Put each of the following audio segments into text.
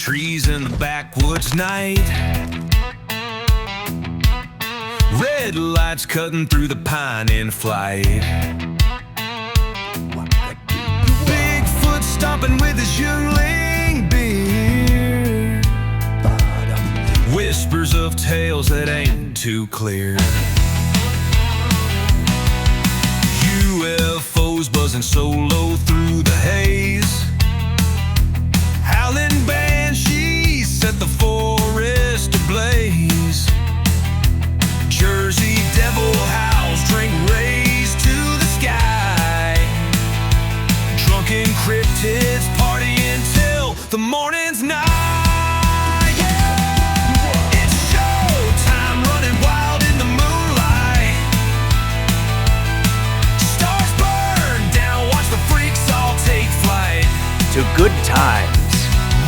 trees in the backwoods night. Red lights cutting through the pine in flight. Bigfoot stomping with his youngling beard. Whispers of tales that ain't too clear. UFOs buzzing solo through the haze. Howling banshees set the forest ablaze. Jersey devil howls, drink rays to the sky. Drunken cryptids party until the morning's night. Yeah! It's showtime, running wild in the moonlight. Stars burn down, watch the freaks all take flight. To good times.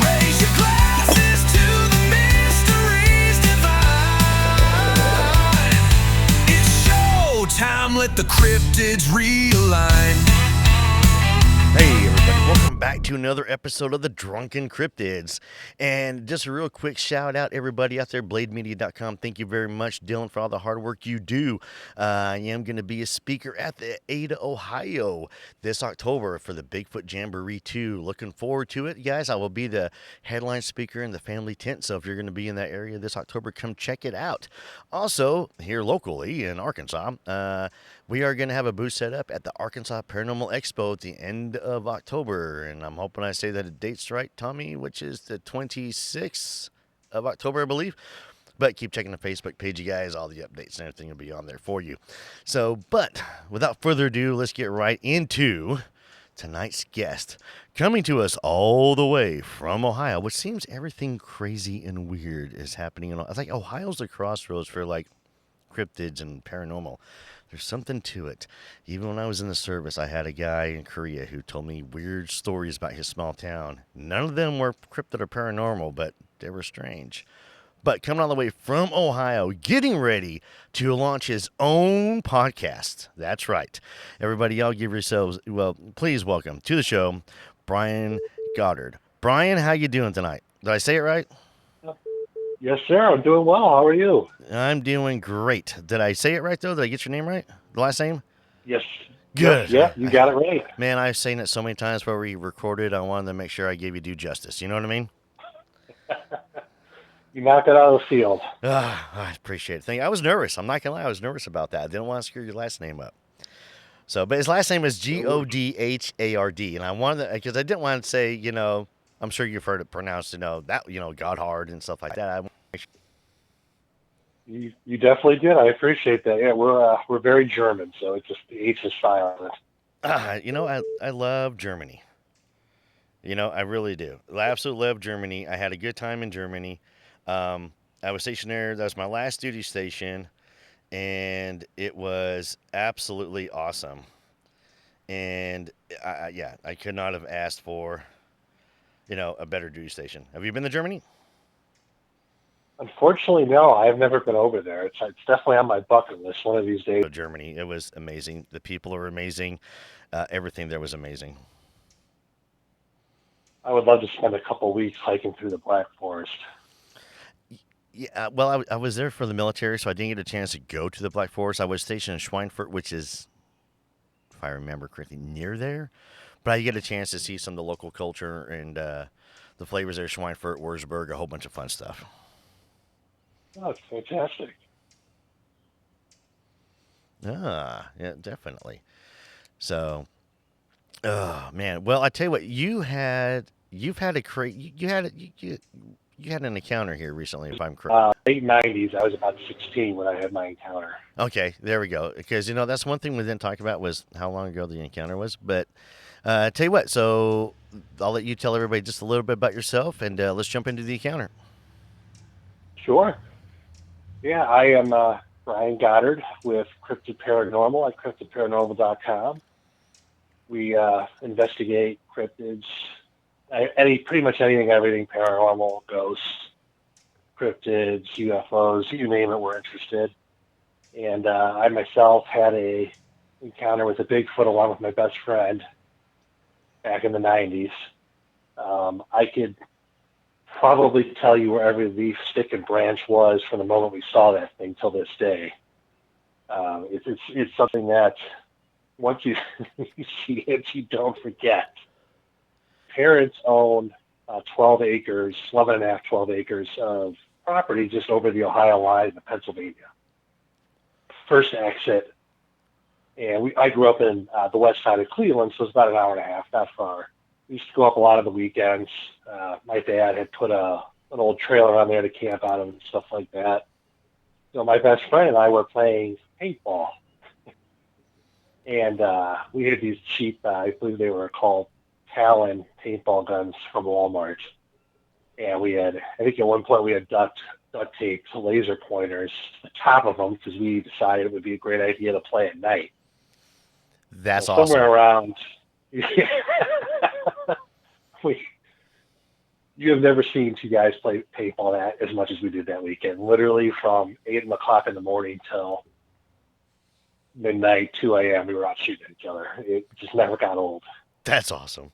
Raise your glasses to the mysteries divine. It's showtime, let the cryptids realign. Hey everybody, welcome back to another episode of the Drunken Cryptids. And just a real quick shout out everybody out there, blademedia.com. Thank you very much, Dylan, for all the hard work you do. I am going to be a speaker at the Ada, Ohio this October for the Bigfoot Jamboree 2. Looking forward to it, guys. I will be the headline speaker in the family tent, so if you're going to be in that area this October, come check it out. Also, here locally in Arkansas, we are going to have a booth set up at the Arkansas Paranormal Expo at the end of October, and I'm hoping I say that the date's right, Tommy, which is the 26th of October, I believe. But keep checking the Facebook page, you guys. All the updates and everything will be on there for you. So, but without further ado, let's get right into tonight's guest, coming to us all the way from Ohio, which seems everything crazy and weird is happening. It's like Ohio's the crossroads for like cryptids and paranormal. There's something to it. Even when I was in the service, I had a guy in Korea who told me weird stories about his small town. None of them were cryptid or paranormal, but they were strange. But coming all the way from Ohio, getting ready to launch his own podcast. That's right. Everybody, y'all give yourselves, well, please welcome to the show, Brian Godhard. Brian, how you doing tonight? Did I say it right? Yes, sir. I'm doing well. How are you? I'm doing great. Did I say it right, though? Did I get your name right? The last name? Yes. Good. Yeah, you got it right. Man, I've seen it so many times where we recorded. I wanted to make sure I gave you due justice. You know what I mean? You knocked it out of the field. I appreciate it. Thank you. I was nervous. I'm not going to lie. I was nervous about that. I didn't want to screw your last name up. So, but his last name is Godhard. And I wanted to, because I didn't want to say, you know, I'm sure you've heard it pronounced, you know, that, you know, Godhard and stuff like that. You definitely did. I appreciate that. Yeah, we're very German, so it's just the H is silent. You know, I love Germany. You know, I really do. I absolutely love Germany. I had a good time in Germany. I was stationed there. That was my last duty station, and it was absolutely awesome. And I could not have asked for, you know, a better duty station. Have you been to Germany? Unfortunately, no. I've never been over there. It's definitely on my bucket list one of these days. Germany. It was amazing. The people are amazing. Everything there was amazing. I would love to spend a couple weeks hiking through the Black Forest. Yeah, well, I was there for the military, so I didn't get a chance to go to the Black Forest. I was stationed in Schweinfurt, which is, if I remember correctly, near there. But I get a chance to see some of the local culture and the flavors there, Schweinfurt, Wurzburg, a whole bunch of fun stuff. Oh, it's fantastic. Yeah, definitely. So, oh man. Well, I tell you what, you had an encounter here recently, if I'm correct. Late 90s. I was about 16 when I had my encounter. Okay, there we go. Because, you know, that's one thing we didn't talk about was how long ago the encounter was. But tell you what, so I'll let you tell everybody just a little bit about yourself, and let's jump into the encounter. Sure. Yeah, I am Brian Godhard with Cryptid Paranormal at cryptidparanormal.com. We investigate cryptids, pretty much anything, paranormal, ghosts, cryptids, UFOs, you name it, we're interested. And I myself had a encounter with a Bigfoot along with my best friend back in the 90s. I could probably tell you where every leaf, stick, and branch was from the moment we saw that thing till this day. It's something that once you, you see it, you don't forget. Parents own 12 acres, 11 and a half, 12 acres of property just over the Ohio line to Pennsylvania. First exit, and I grew up in the west side of Cleveland, so it's about an hour and a half, not far. We used to go up a lot of the weekends. My dad had put an old trailer on there to camp out of and stuff like that. So my best friend and I were playing paintball. And we had these cheap, I believe they were called Talon paintball guns from Walmart. And we had, I think at one point we had duct taped laser pointers to the top of them because we decided it would be a great idea to play at night. That's awesome. Somewhere around, you have never seen two guys play paintball that as much as we did that weekend. Literally from 8 o'clock in the morning till midnight, 2 a.m. we were out shooting at each other. It just never got old. That's awesome.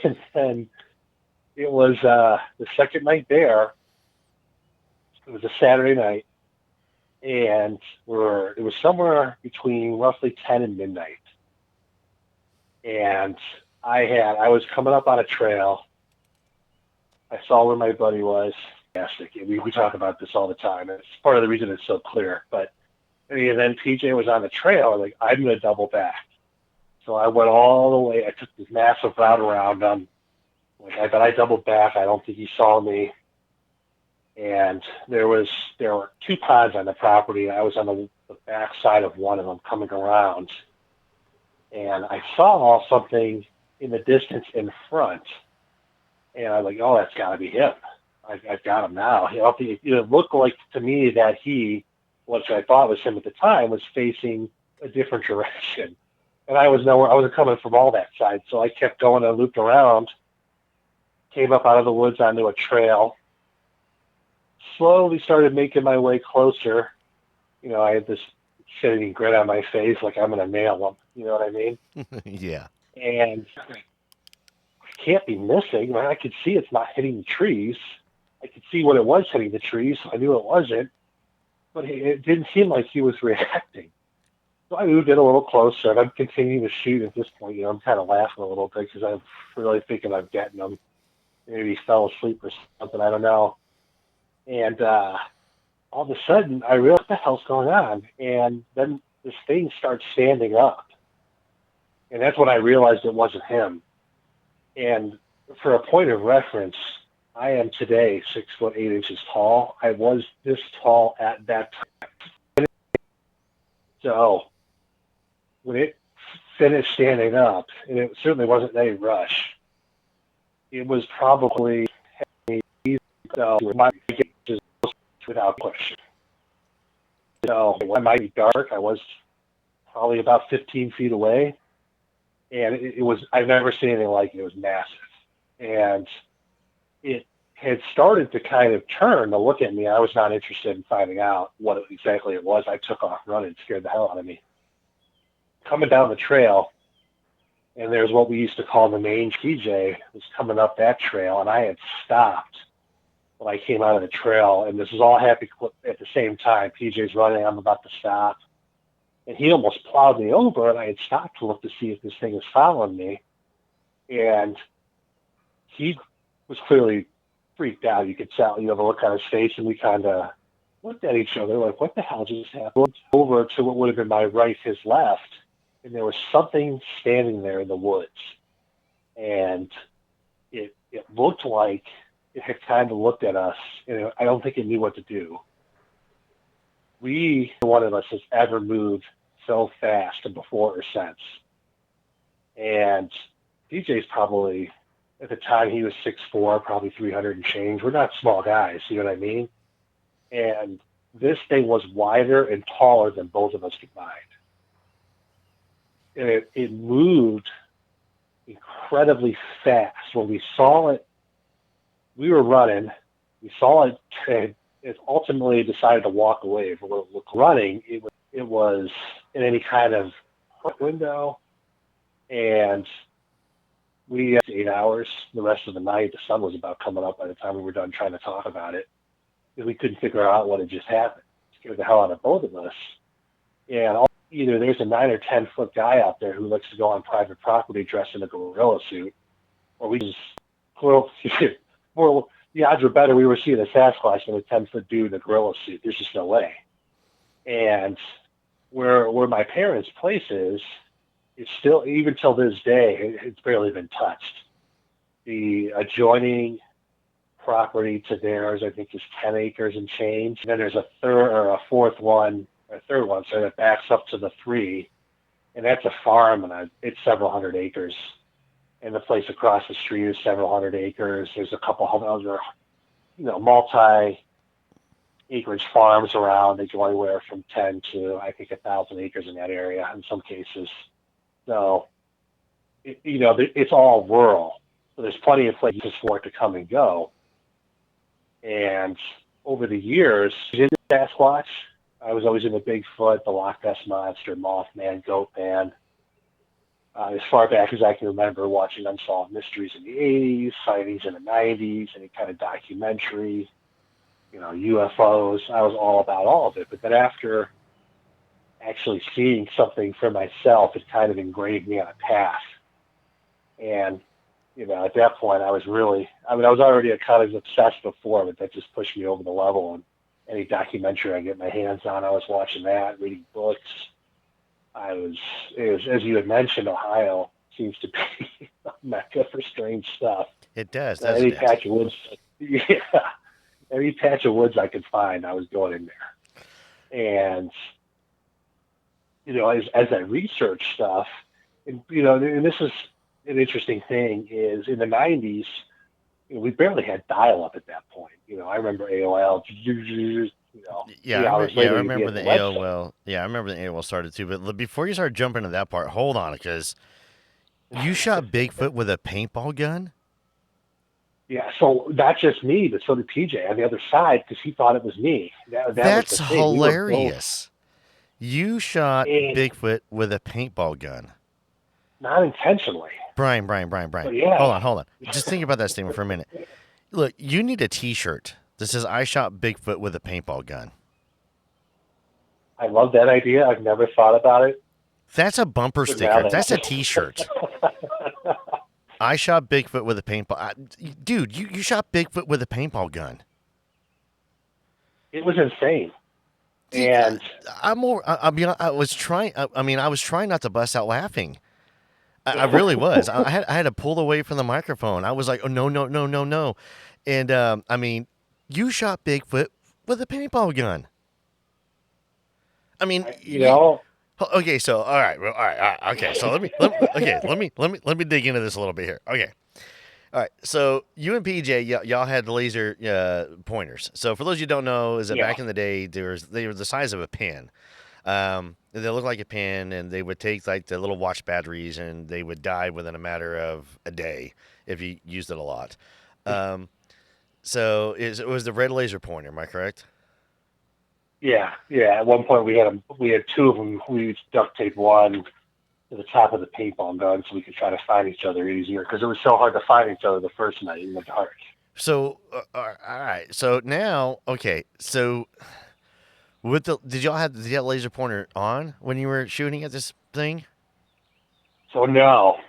And then it was the second night there. It was a Saturday night, and it was somewhere between roughly 10 and midnight. And I was coming up on a trail. I saw where my buddy was. We talk about this all the time. It's part of the reason it's so clear. But and then PJ was on the trail. Like, I'm going to double back. So I went all the way. I took this massive route around him. But I doubled back. I don't think he saw me. And there were 2 ponds on the property. I was on the back side of one of them coming around. And I saw something in the distance in front. And I was like, oh, that's got to be him. I've got him now. It looked like to me that he, which I thought was him at the time, was facing a different direction. And I wasn't coming from all that side. So I kept going and looped around, came up out of the woods onto a trail, slowly started making my way closer. I had this sitting grin on my face like I'm going to nail him. You know what I mean? Yeah. And I can't be missing. I could see it's not hitting the trees. I could see when it was hitting the trees. So I knew it wasn't. But it didn't seem like he was reacting. So I moved in a little closer, and I'm continuing to shoot at this point. I'm kind of laughing a little bit because I'm really thinking I'm getting him. Maybe he fell asleep or something. I don't know. And all of a sudden, I realized what the hell's going on. And then this thing starts standing up. And that's when I realized it wasn't him. And for a point of reference, I am today 6'8" tall. I was this tall at that time. So when it finished standing up, and it certainly wasn't any rush, it was probably without question. So it might be dark. I was probably about 15 feet away. And it was, I've never seen anything like it. It was massive. And it had started to kind of turn to look at me. I was not interested in finding out what exactly it was. I took off running, scared the hell out of me. Coming down the trail, and there's what we used to call the main PJ was coming up that trail, and I had stopped when I came out of the trail, and this was all happening at the same time. PJ's running, I'm about to stop. And he almost plowed me over, and I had stopped to look to see if this thing was following me. And he was clearly freaked out. You could tell, the look on his face, and we kind of looked at each other like, what the hell just happened? Looked over to what would have been my right, his left, and there was something standing there in the woods. And it looked like it had kind of looked at us, and I don't think it knew what to do. One of us has ever moved so fast and before or since. And DJ's probably, at the time, he was 6'4", probably 300 and change. We're not small guys, you know what I mean? And this thing was wider and taller than both of us combined. And it moved incredibly fast. When we saw it, we were running. We saw it, and it ultimately decided to walk away. If we were running, it was in any kind of window, and We 8 hours. The rest of the night, the sun was about coming up by the time we were done trying to talk about it. Because we couldn't figure out what had just happened. It scared the hell out of both of us. And either there's a 9 or 10 foot guy out there who likes to go on private property dressed in a gorilla suit, or we just, well, well, the odds were better we were seeing a Sasquatch than a 10-foot dude in a gorilla suit. There's just no way. And where my parents' place is, it's still, even till this day, it's barely been touched. The adjoining property to theirs, I think, is 10 acres and change. And then there's a third one that backs up to the 3, and that's a farm, and it's several hundred acres. And the place across the street is several hundred acres. There's a couple other, multi-acreage farms around. They go anywhere from 10 to, I think, 1,000 acres in that area in some cases. So, it's all rural. So there's plenty of places for it to come and go. And over the years, in Sasquatch, I was always into Bigfoot, the Loch Ness Monster, Mothman, Goatman. As far back as I can remember, watching Unsolved Mysteries in the 80s, sightings in the 90s, any kind of documentary, UFOs. I was all about all of it. But then after actually seeing something for myself, it kind of engraved me on a path. And, at that point, I was already kind of obsessed before, but that just pushed me over the level. And any documentary I get my hands on, I was watching that, reading books. It was, as you had mentioned, Ohio seems to be a mecca for strange stuff. It does, doesn't it? Patch of woods, any patch of woods I could find, I was going in there. And, as I research stuff, and this is an interesting thing, is in the 90s, we barely had dial-up at that point. I remember AOL. I remember the AOL. Yeah, I remember the AOL started too. But before you start jumping to that part, hold on, because you shot Bigfoot with a paintball gun? Yeah, so not just me, but so did PJ on the other side, because he thought it was me. That's hilarious. You shot Bigfoot with a paintball gun. Not intentionally. Brian. Yeah. Hold on. Just think about that statement for a minute. Look, you need a T-shirt that says, "I shot Bigfoot with a paintball gun." I love that idea. I've never thought about it. That's a bumper sticker. That's a T-shirt. I shot Bigfoot with a paintball. Dude, you shot Bigfoot with a paintball gun. It was insane. And I was trying not to bust out laughing. I really was. I had to pull away from the microphone. I was like, "Oh no!" And you shot Bigfoot with a paintball gun. Okay. So all right. Okay. So let me dig into this a little bit here. Okay. All right. So you and PJ, y'all had the laser pointers. So for those you don't know, is that back in the day, they were the size of a pin. They looked like a pin, and they would take like the little watch batteries, and they would die within a matter of a day if you used it a lot. So it was the red laser pointer. Am I correct? Yeah. At one point we had two of them. We duct taped one to the top of the paintball gun so we could try to find each other easier, because it was so hard to find each other the first night in the dark. So all right. So now, okay. So did y'all have the laser pointer on when you were shooting at this thing? So no,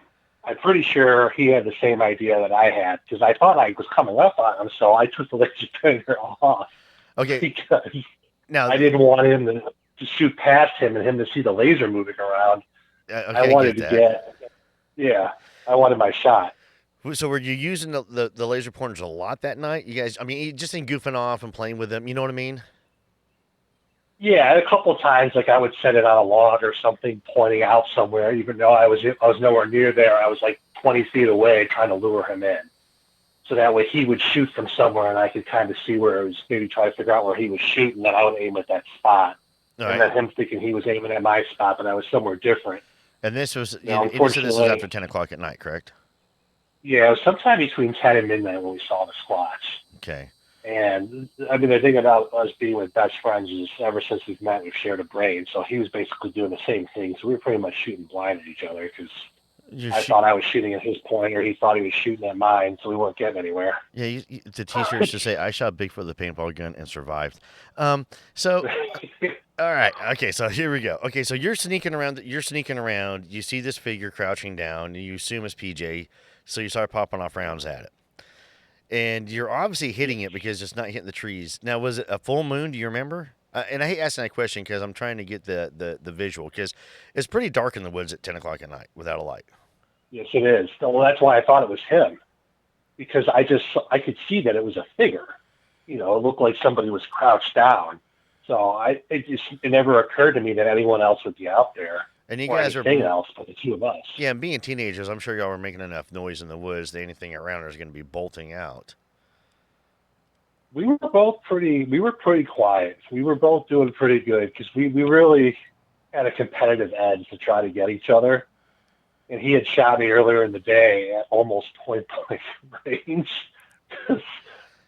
I'm pretty sure he had the same idea that I had, because I thought I was coming up on him, so I took the laser pointer off. Okay. Because now I didn't want him to shoot past him and him to see the laser moving around. I wanted I wanted my shot. So were you using the laser pointers a lot that night? You guys, just in goofing off and playing with them, you know what I mean? Yeah, a couple of times, like I would set it on a log or something, pointing out somewhere, even though I was nowhere near there. I was like 20 feet away, trying to lure him in, so that way he would shoot from somewhere, and I could kind of see where it was. Maybe try to figure out where he was shooting, then I would aim at that spot, and then him thinking he was aiming at my spot, but I was somewhere different. And this was, this was after 10 o'clock at night, correct? Yeah, it was sometime between 10 and midnight when we saw the Squatch. Okay. And the thing about us being with best friends is ever since we've met, we've shared a brain. So he was basically doing the same thing. So we were pretty much shooting blind at each other, because I thought I was shooting at his point, or he thought he was shooting at mine, so we weren't getting anywhere. Yeah, the T-shirts to say I shot Bigfoot with a paintball gun and survived. So all right, okay, so here we go. Okay, so you're sneaking around. You see this figure crouching down, and you assume it's PJ, so you start popping off rounds at it. And you're obviously hitting it because it's not hitting the trees. Now, was it a full moon? Do you remember? And I hate asking that question because I'm trying to get the visual, because it's pretty dark in the woods at 10 o'clock at night without a light. Yes, it is. Well, that's why I thought it was him, because I could see that it was a figure. It looked like somebody was crouched down. So it never occurred to me that anyone else would be out there. And you or guys anything are else but the two of us. Yeah, and being teenagers, I'm sure y'all were making enough noise in the woods that anything around is going to be bolting out. We were pretty quiet. We were both doing pretty good because we really had a competitive edge to try to get each other. And he had shot me earlier in the day at almost point blank range.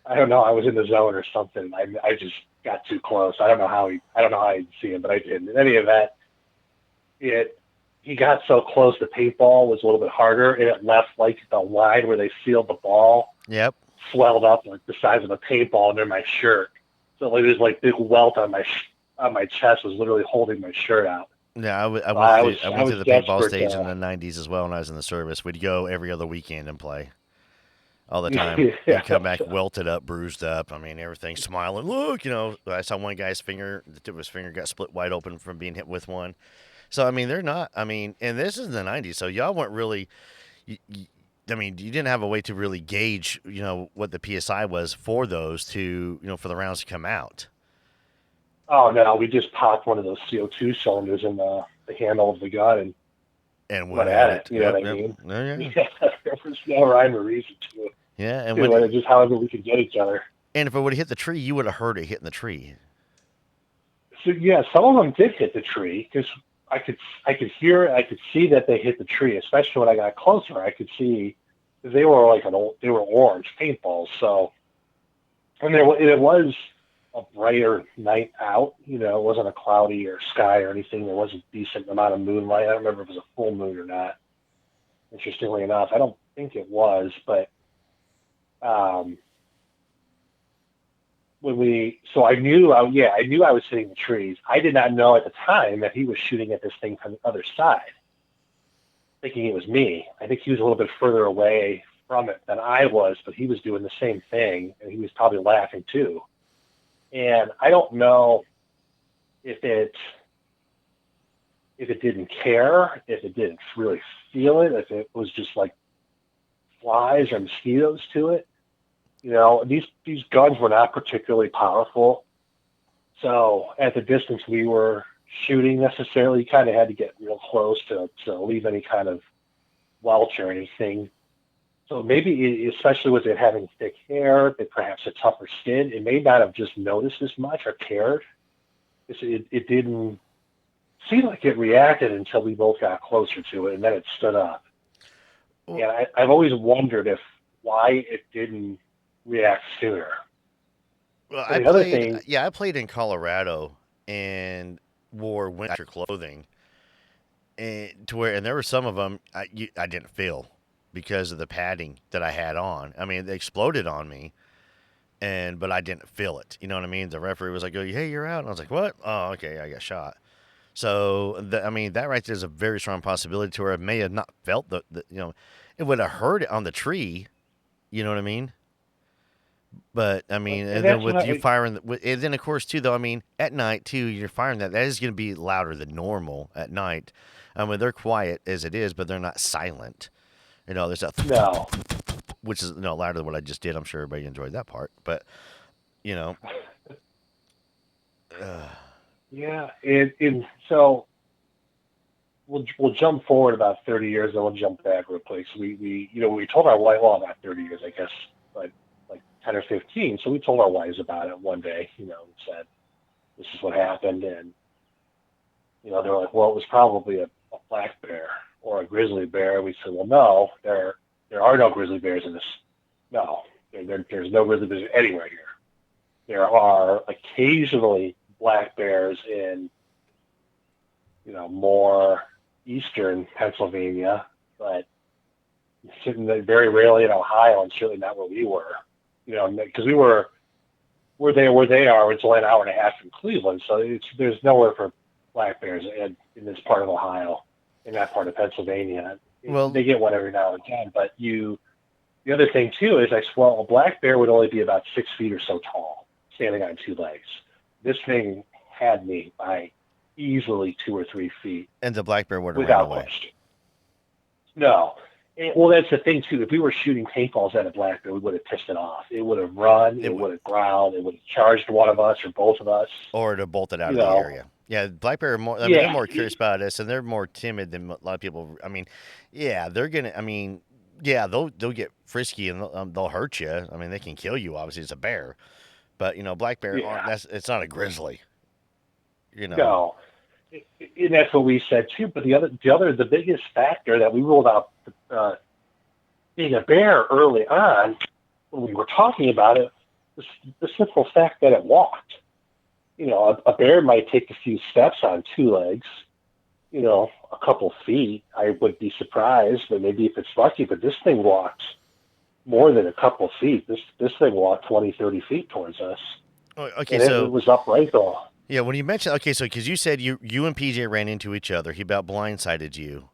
I don't know, I was in the zone or something. I just got too close. I don't know how I didn't see him, but I did. In any event, he got so close. The paintball was a little bit harder, and it left like the line where they sealed the ball. Yep. Swelled up like the size of a paintball under my shirt. So like there's like big welt on my chest was literally holding my shirt out. Yeah, I went to the paintball stage in the 90s as well when I was in the service. We'd go every other weekend and play all the time. Yeah. And come back welted up, bruised up. I mean, everything smiling. Look, I saw one guy's finger, the tip of his finger got split wide open from being hit with one. So, I mean, and this is in the 90s, so y'all weren't really, you didn't have a way to really gauge, what the PSI was for those for the rounds to come out. Oh, no, we just popped one of those CO2 cylinders in the handle of the gun and went at it. You know what I mean? Yeah, there was no rhyme or reason to it. Yeah, and it just however we could get each other. And if it would have hit the tree, you would have heard it hitting the tree. So, yeah, some of them did hit the tree because I could hear it. I could see that they hit the tree, especially when I got closer. I could see they were they were orange paintballs. So, and it was a brighter night out. It wasn't a cloudy or sky or anything. There was a decent amount of moonlight. I don't remember if it was a full moon or not. Interestingly enough, I don't think it was, but I knew I was hitting the trees. I did not know at the time that he was shooting at this thing from the other side, thinking it was me. I think he was a little bit further away from it than I was, but he was doing the same thing, and he was probably laughing too. And I don't know if it didn't care, if it didn't really feel it, if it was just like flies or mosquitoes to it. These guns were not particularly powerful. So at the distance we were shooting necessarily, you kind of had to get real close to leave any kind of welch or anything. So maybe, especially with it having thick hair, but perhaps a tougher skin, it may not have just noticed as much or cared. It didn't seem like it reacted until we both got closer to it, and then it stood up. And I've always wondered why it didn't react sooner. Well, I played in Colorado and wore winter clothing, and there were some of them I didn't feel because of the padding that I had on. I mean, they exploded on me, but I didn't feel it. You know what I mean? The referee was like, "Hey, you're out," and I was like, "What? Oh, okay, I got shot." So that right there is a very strong possibility to where I may have not felt it would have hurt it on the tree. You know what I mean? But and then with you firing, and then of course too, though, at night too, you're firing that is going to be louder than normal at night. They're quiet as it is, but they're not silent. There's a which is louder than what I just did. I'm sure everybody enjoyed that part, but yeah, so we'll jump forward about 30 years, then we'll jump back real quick. So we told our wife, well, not 30 years, I guess, but like 10 or 15. So we told our wives about it one day, and said, this is what happened. And, they're like, well, it was probably a black bear or a grizzly bear. We said, well, no, there are no grizzly bears in this. No, there's no grizzly bears anywhere here. There are occasionally black bears in, more eastern Pennsylvania, but sitting there very rarely in Ohio, and certainly not where we were. Because where they are, it's only an hour and a half from Cleveland, so there's nowhere for black bears in this part of Ohio, in that part of Pennsylvania. Well, they get one every now and again, but the other thing too is a black bear would only be about 6 feet or so tall, standing on two legs. This thing had me by easily 2 or 3 feet. And the black bear would have ran without away. question. No. Well, that's the thing too. If we were shooting paintballs at a black bear, we would have pissed it off. It would have run. It would have growled. It would have charged one of us or both of us. Or to bolt it out of the area. Yeah, black bear are more. I mean, they're more curious about us, and they're more timid than a lot of people. I mean, yeah, they're gonna. I mean, yeah, they'll get frisky and they'll hurt you. I mean, they can kill you. Obviously, it's a bear, but black bear aren't. It's not a grizzly. No, and that's what we said too. But the biggest factor that we ruled out being a bear early on when we were talking about it was the simple fact that it walked. A bear might take a few steps on two legs, a couple feet. I would be surprised, but maybe if it's lucky, but this thing walked more than a couple feet. This thing walked 20, 30 feet towards us. Oh, okay, and so it was upright though. Yeah, when you mentioned, okay, so because you said you and PJ ran into each other, he about blindsided you.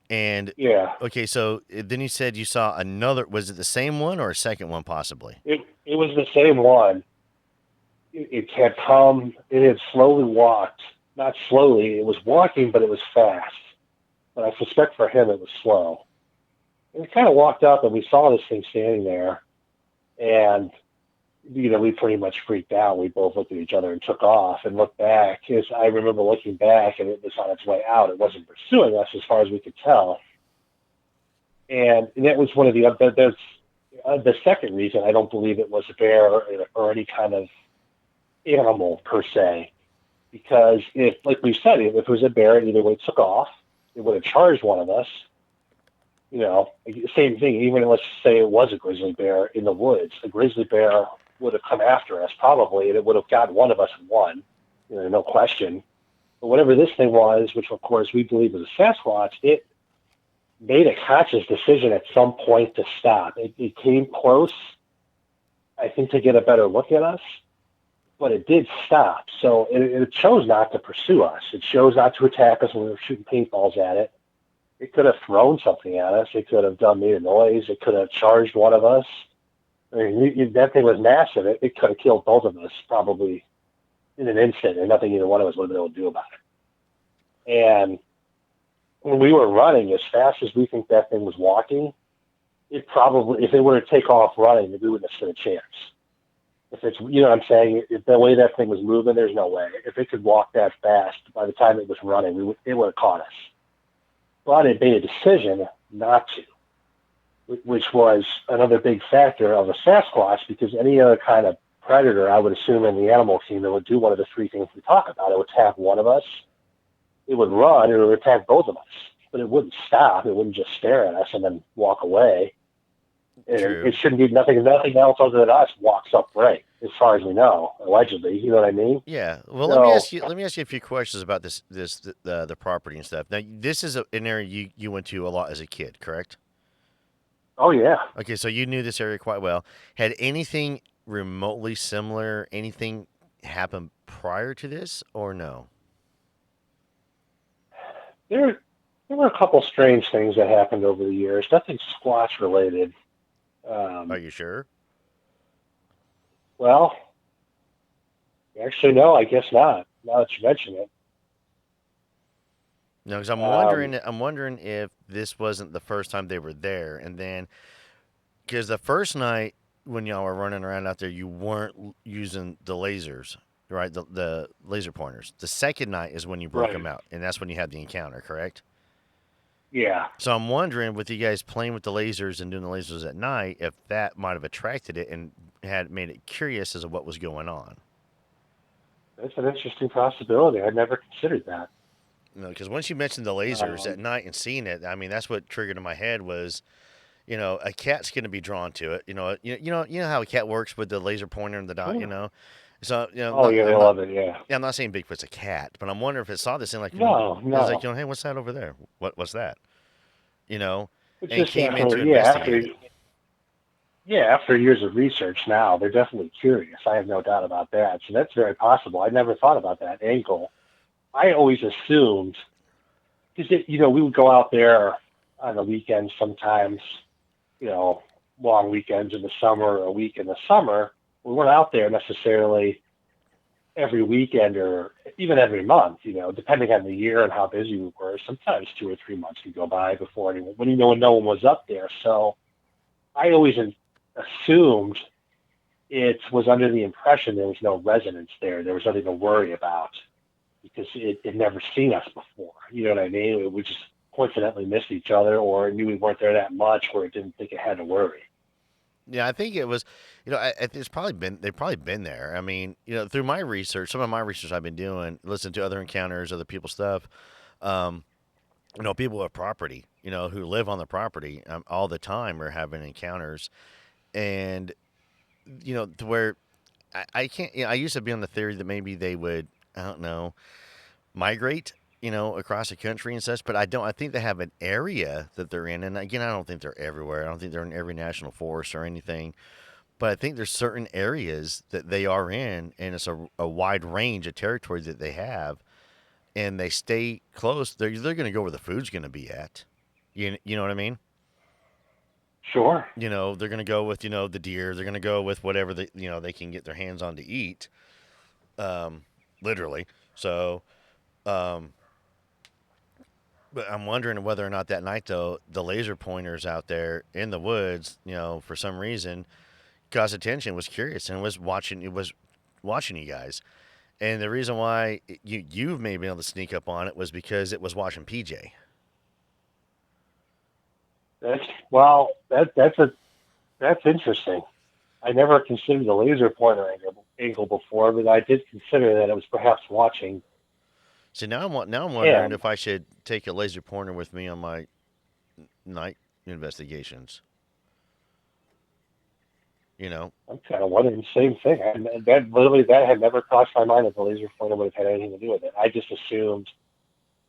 And yeah. Okay, so then you said you saw another. Was it the same one or a second one, possibly? It was the same one. It had come. It had slowly walked. Not slowly. It was walking, but it was fast. But I suspect for him it was slow. And it kind of walked up, and we saw this thing standing there, and we pretty much freaked out. We both looked at each other and took off and looked back. I remember looking back, and it was on its way out. It wasn't pursuing us as far as we could tell. And that was one of the second reason I don't believe it was a bear or any kind of animal per se. Because like we said, if it was a bear, it either would have took off, it would have charged one of us. Same thing, even let's say it was a grizzly bear in the woods. A grizzly bear would have come after us probably, and it would have got one of us and won, no question. But whatever this thing was, which of course we believe was a Sasquatch, it made a conscious decision at some point to stop. It came close, I think, to get a better look at us, but it did stop. So it chose not to pursue us. It chose not to attack us when we were shooting paintballs at it. It could have thrown something at us. It could have made a noise. It could have charged one of us. I mean, that thing was massive. It could have killed both of us probably in an instant, and nothing either one of us would have been able to do about it. And when we were running as fast as we think that thing was walking, it probably, if it were to take off running, we wouldn't have stood a chance. If it's, what I'm saying, if the way that thing was moving, there's no way. If it could walk that fast, by the time it was running, it would have caught us. But it made a decision not to, which was another big factor of a Sasquatch, because any other kind of predator, I would assume in the animal kingdom, would do one of the three things we talk about. It would attack one of us, it would run, or it would attack both of us. But it wouldn't stop. It wouldn't just stare at us and then walk away. And it shouldn't be nothing else other than us walks upright, as far as we know, allegedly. You know what I mean? Yeah. Well, let me ask you a few questions about the property and stuff. Now, this is an area you went to a lot as a kid, correct? Oh yeah. Okay, so you knew this area quite well. Had anything remotely similar, anything happen prior to this, or no? There were a couple strange things that happened over the years. Nothing Squatch related. Are you sure? Well, actually, no, I guess not. Now that you mention it. No, because I'm wondering if this wasn't the first time they were there, and then because the first night when y'all were running around out there, you weren't using the lasers, right? The laser pointers. The second night is when you broke them out, and that's when you had the encounter, correct? Yeah. So I'm wondering, with you guys playing with the lasers and doing the lasers at night, if that might have attracted it and had made it curious as to what was going on. That's an interesting possibility. I'd never considered that. No, because once you mentioned the lasers at night and seeing it, I mean, that's what triggered in my head was, a cat's going to be drawn to it. You know how a cat works with the laser pointer and the dot. So Oh yeah, they love it. Yeah. Yeah, I'm not saying Bigfoot's a cat, but I'm wondering if it saw this thing like, no. It's like, hey, what's that over there? What's that? It's and just came in after, to yeah, investigate it. after years of research now, they're definitely curious. I have no doubt about that. So that's very possible. I never thought about that angle. I always assumed, because, we would go out there on the weekends sometimes, long weekends in the summer or a week in the summer. We weren't out there necessarily every weekend or even every month, depending on the year and how busy we were. Sometimes 2 or 3 months could go by before when no one was up there. So I always assumed it was under the impression there was no residents there. There was nothing to worry about because it had never seen us before. You know what I mean? We just coincidentally missed each other or knew we weren't there that much where it didn't think it had to worry. Yeah, I think it was, it's probably they've probably been there. I mean, through my research, some of my research I've been doing, listen to other encounters, other people's stuff, um, people with property, who live on the property all the time are having encounters. And, to where I can't, I used to be on the theory that maybe they would, I don't know, migrate, across the country and such, but I think they have an area that they're in. And again, I don't think they're everywhere. I don't think they're in every national forest or anything, but I think there's certain areas that they are in, and it's a wide range of territory that they have, and they stay close. They're going to go where the food's going to be at. You know what I mean? Sure. They're going to go with, the deer. They're going to go with whatever they can get their hands on to eat, literally. So, but I'm wondering whether or not that night, though, the laser pointers out there in the woods, for some reason, caused attention, was curious, and was watching you guys. And the reason why you've maybe been able to sneak up on it was because it was watching PJ. That's interesting. I never considered the laser pointer angle before, but I did consider that it was perhaps watching. So now I'm wondering if I should take a laser pointer with me on my night investigations. I'm kind of wondering the same thing. That had never crossed my mind that the laser pointer would have had anything to do with it. I just assumed.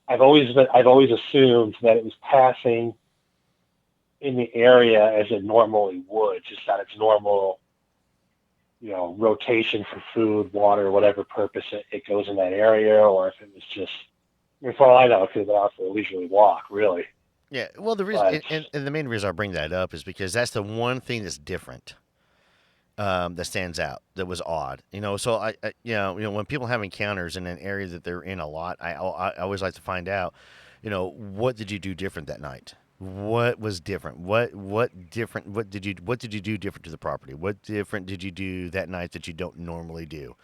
I've always assumed that it was passing in the area as it normally would, just on its normal, rotation for food, water, whatever purpose it goes in that area, or if it was just, for all I know, it could have been out for a leisurely walk, really. Yeah, well, the reason, and the main reason I bring that up is because that's the one thing that's different, that stands out, that was odd. So I when people have encounters in an area that they're in a lot, I always like to find out, what did you do different that night? What was different? What different? What did you do different to the property? What different did you do that night that you don't normally do?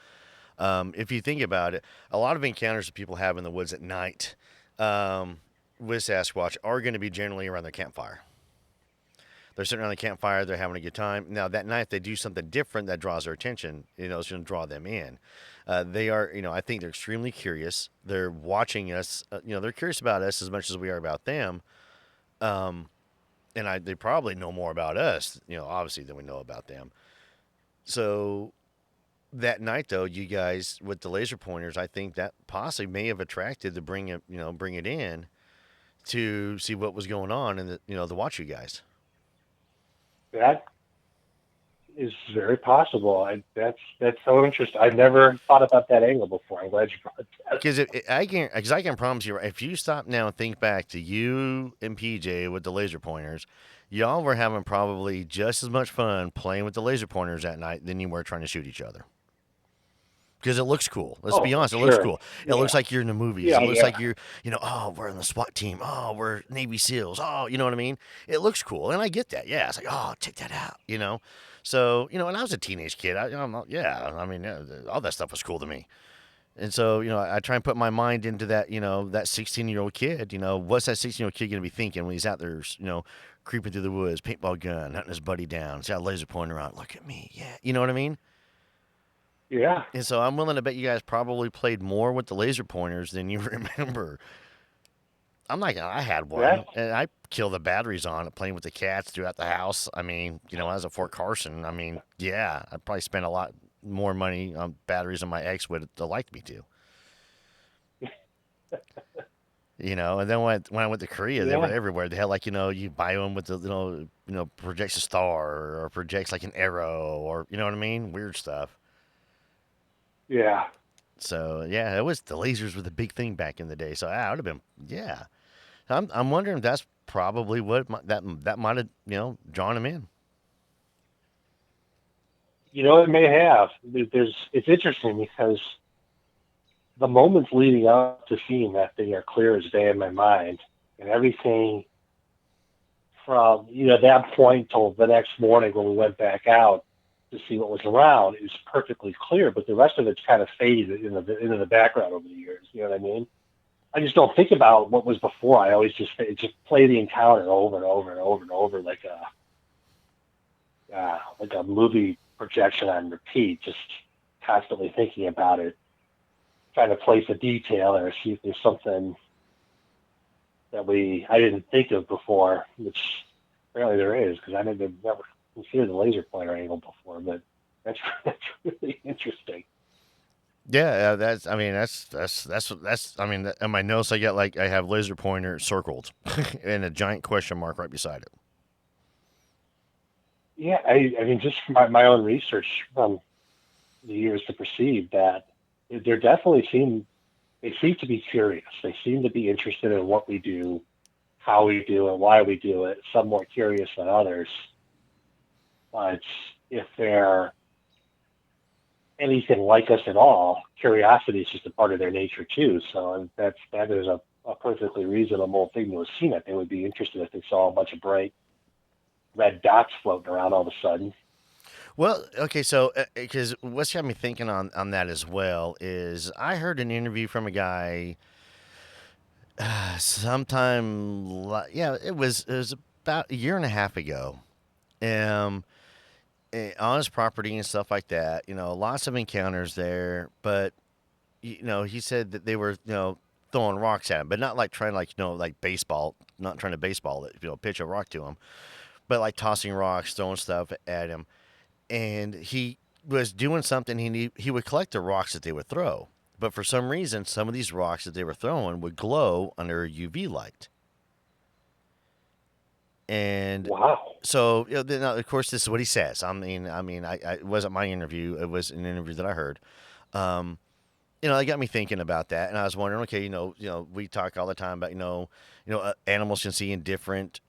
If you think about it, a lot of encounters that people have in the woods at night, with Sasquatch are going to be generally around their campfire. They're sitting around the campfire. They're having a good time. Now, that night, they do something different that draws their attention. It's going to draw them in. They are, I think they're extremely curious. They're watching us. They're curious about us as much as we are about them. And they probably know more about us, obviously, than we know about them. So that night, though, you guys with the laser pointers, I think that possibly may have attracted to bring it in to see what was going on and to watch you guys. That is very possible. That's so interesting. I've never thought about that angle before. I'm glad you brought that. Because I can promise you, if you stop now and think back to you and PJ with the laser pointers, y'all were having probably just as much fun playing with the laser pointers that night than you were trying to shoot each other. Because it looks cool. Let's be honest. It looks cool. It looks like you're in the movies. Yeah, it looks like you're, we're in the SWAT team. Oh, we're Navy SEALs. Oh, you know what I mean? It looks cool. And I get that. Yeah. It's like, oh, check that out, So, and I was a teenage kid. All that stuff was cool to me. And so, I try and put my mind into that, that 16-year-old kid, what's that 16-year-old kid going to be thinking when he's out there, creeping through the woods, paintball gun, hunting his buddy down. He's got a laser pointer out. Look at me. Yeah. You know what I mean? Yeah. And so I'm willing to bet you guys probably played more with the laser pointers than you remember. I had one, and I killed the batteries on it, playing with the cats throughout the house. I mean, I was at Fort Carson. I mean, yeah, I probably spent a lot more money on batteries than my ex would have liked me to. And then when I went to Korea, they were Yeah, everywhere. They had like, you buy one with the, projects a star or projects like an arrow or, you know what I mean? Weird stuff. yeah. So yeah, it was the lasers were the big thing back in the day. So I would have been, yeah. I'm wondering if that's probably what that might have, drawn him in. It may have. It's interesting because the moments leading up to seeing that thing are clear as day in my mind, and everything from that point till the next morning when we went back out to see what was around is perfectly clear. But the rest of it's kind of faded into the background over the years. You know what I mean? I just don't think about what was before. I always just play the encounter over and over and over and over like a movie projection on repeat, just constantly thinking about it, trying to place a detail or see if there's something that I didn't think of before, which apparently there is, because I never considered the laser pointer angle before, but that's that's really interesting. Yeah, that's. I mean, in my notes, I have laser pointer circled and a giant question mark right beside it. Yeah, I mean, just from my own research from the years to perceive that they're definitely they seem to be curious. They seem to be interested in what we do, how we do it, why we do it. Some more curious than others. But if they're anything like us at all, curiosity is just a part of their nature too. So that is a perfectly reasonable thing to have seen it. They would be interested if they saw a bunch of bright red dots floating around all of a sudden. Well, okay, so because what's got me thinking on that as well is I heard an interview from a guy yeah, it was about a year and a half ago, um, on his property and stuff like that. Lots of encounters there, but he said that they were throwing rocks at him, but not like trying like like baseball, not trying to baseball it, pitch a rock to him, but like tossing rocks, throwing stuff at him, and he was doing something. He would collect the rocks that they would throw, but for some reason, some of these rocks that they were throwing would glow under a UV light. And Wow. so, now, of course, this is what he says. It wasn't my interview; it was an interview that I heard. Um, it got me thinking about that, and I was wondering, okay, we talk all the time about, animals can see in different,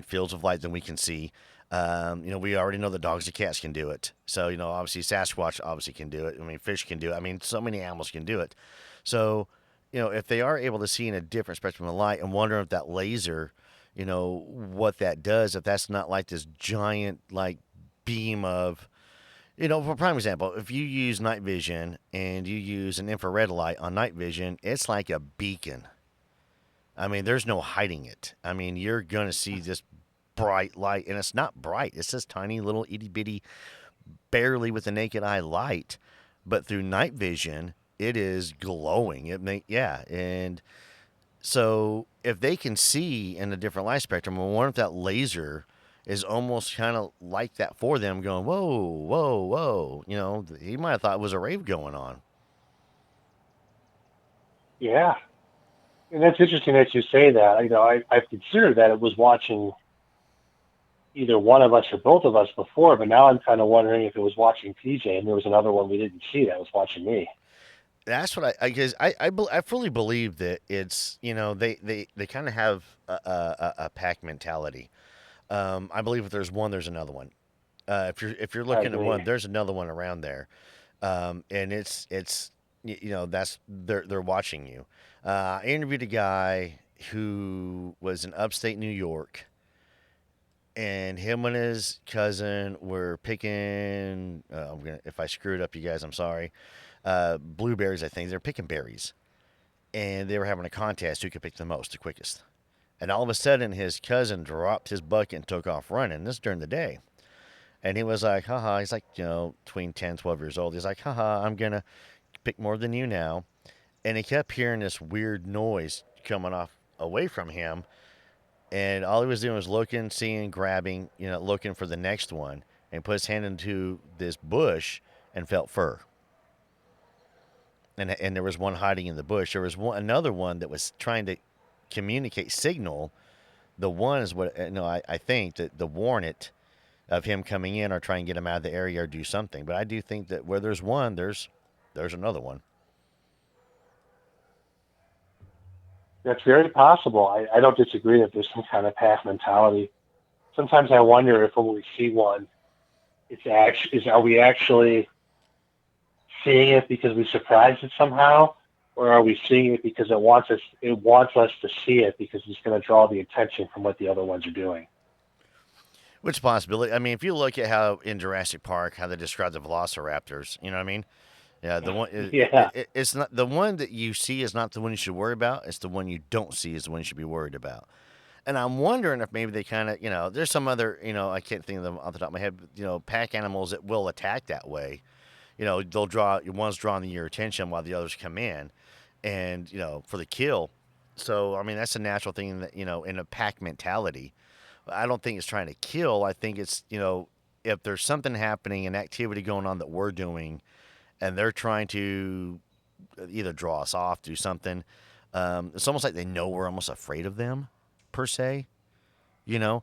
fields of light than we can see. We already know the dogs and cats can do it. So, obviously Sasquatch obviously can do it. I mean, fish can do it. I mean, so many animals can do it. So, if they are able to see in a different spectrum of light, I'm wondering if that laser, what that does, if that's not like this giant, like, beam of, for prime example, if you use night vision and you use an infrared light on night vision, it's like a beacon. I mean, there's no hiding it. I mean, you're going to see this bright light, and it's not bright. It's this tiny little itty bitty, barely with the naked eye light. But through night vision, it is glowing. Yeah. And so if they can see in a different light spectrum, I wonder if that laser is almost kind of like that for them, going, whoa, whoa, whoa. He might have thought it was a rave going on. Yeah. And that's interesting that you say that. I've considered that it was watching either one of us or both of us before, but now I'm kind of wondering if it was watching PJ and there was another one we didn't see that was watching me. That's what because I fully believe that it's, they kind of have a pack mentality. I believe if there's one, there's another one. If you're I looking at agree. one, there's another one around there, and it's that's they're watching you. I interviewed a guy who was in upstate New York, and him and his cousin were picking. If I screwed up, you guys, I'm sorry. Blueberries, I think they're picking berries, and they were having a contest who could pick the most, the quickest. And all of a sudden, his cousin dropped his bucket and took off running. This during the day. And he was like, haha. He's like, between 10, 12 years old. He's like, haha, I'm going to pick more than you now. And he kept hearing this weird noise coming off away from him. And all he was doing was looking, seeing, grabbing, looking for the next one. And put his hand into this bush and felt fur. And there was one hiding in the bush. There was another one that was trying to communicate signal. The one is what I think that the warn it of him coming in or try and get him out of the area or do something. But I do think that where there's one, there's another one. That's very possible. I don't disagree that there's some kind of pack mentality. Sometimes I wonder if when we see one, are we actually seeing it because we surprised it somehow, or are we seeing it because it wants us to see it because it's going to draw the attention from what the other ones are doing? Which possibility? I mean, if you look at how in Jurassic Park how they describe the velociraptors, you know what I mean? Yeah, the one. Yeah. It's not the one that you see is not the one you should worry about. It's the one you don't see is the one you should be worried about. And I'm wondering if maybe they kind of, there's some other, I can't think of them off the top of my head, pack animals that will attack that way. They'll one's drawing your attention while the others come in and, for the kill. So, I mean, that's a natural thing that, in a pack mentality. I don't think it's trying to kill. I think it's, if there's something happening, an activity going on that we're doing, and they're trying to either draw us off, do something, it's almost like they know we're almost afraid of them. Per se, yes,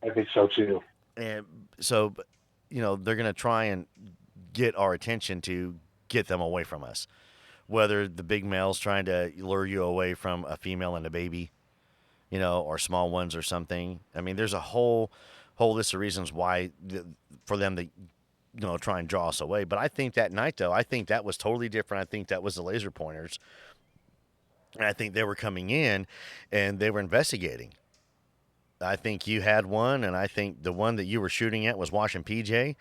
I think so too. And so, they're going to try and get our attention to get them away from us. Whether the big male's trying to lure you away from a female and a baby, or small ones or something. I mean, there's a whole list of reasons why for them to, try and draw us away. But I think that night, though, I think that was totally different. I think that was the laser pointers. And I think they were coming in and they were investigating. I think you had one, and I think the one that you were shooting at was watching PJ.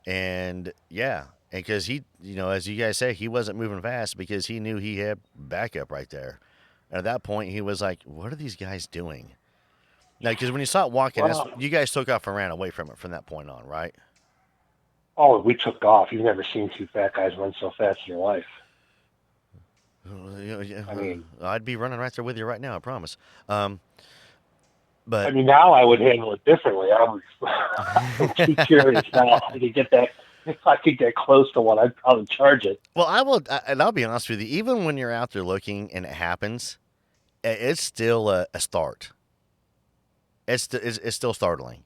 And yeah, because he, as you guys say, he wasn't moving fast because he knew he had backup right there. And at that point, he was like, what are these guys doing? Now, because when you saw it walking, you guys took off and ran away from it from that point on, right? Oh, we took off. You've never seen two fat guys run so fast in your life. I mean, I'd be running right there with you right now, I promise. But I mean, now I would handle it differently. I'm too curious now. If I could get close to one, I'd probably charge it. Well, I will, and I'll be honest with you. Even when you're out there looking and it happens, it's still a start. It's still startling,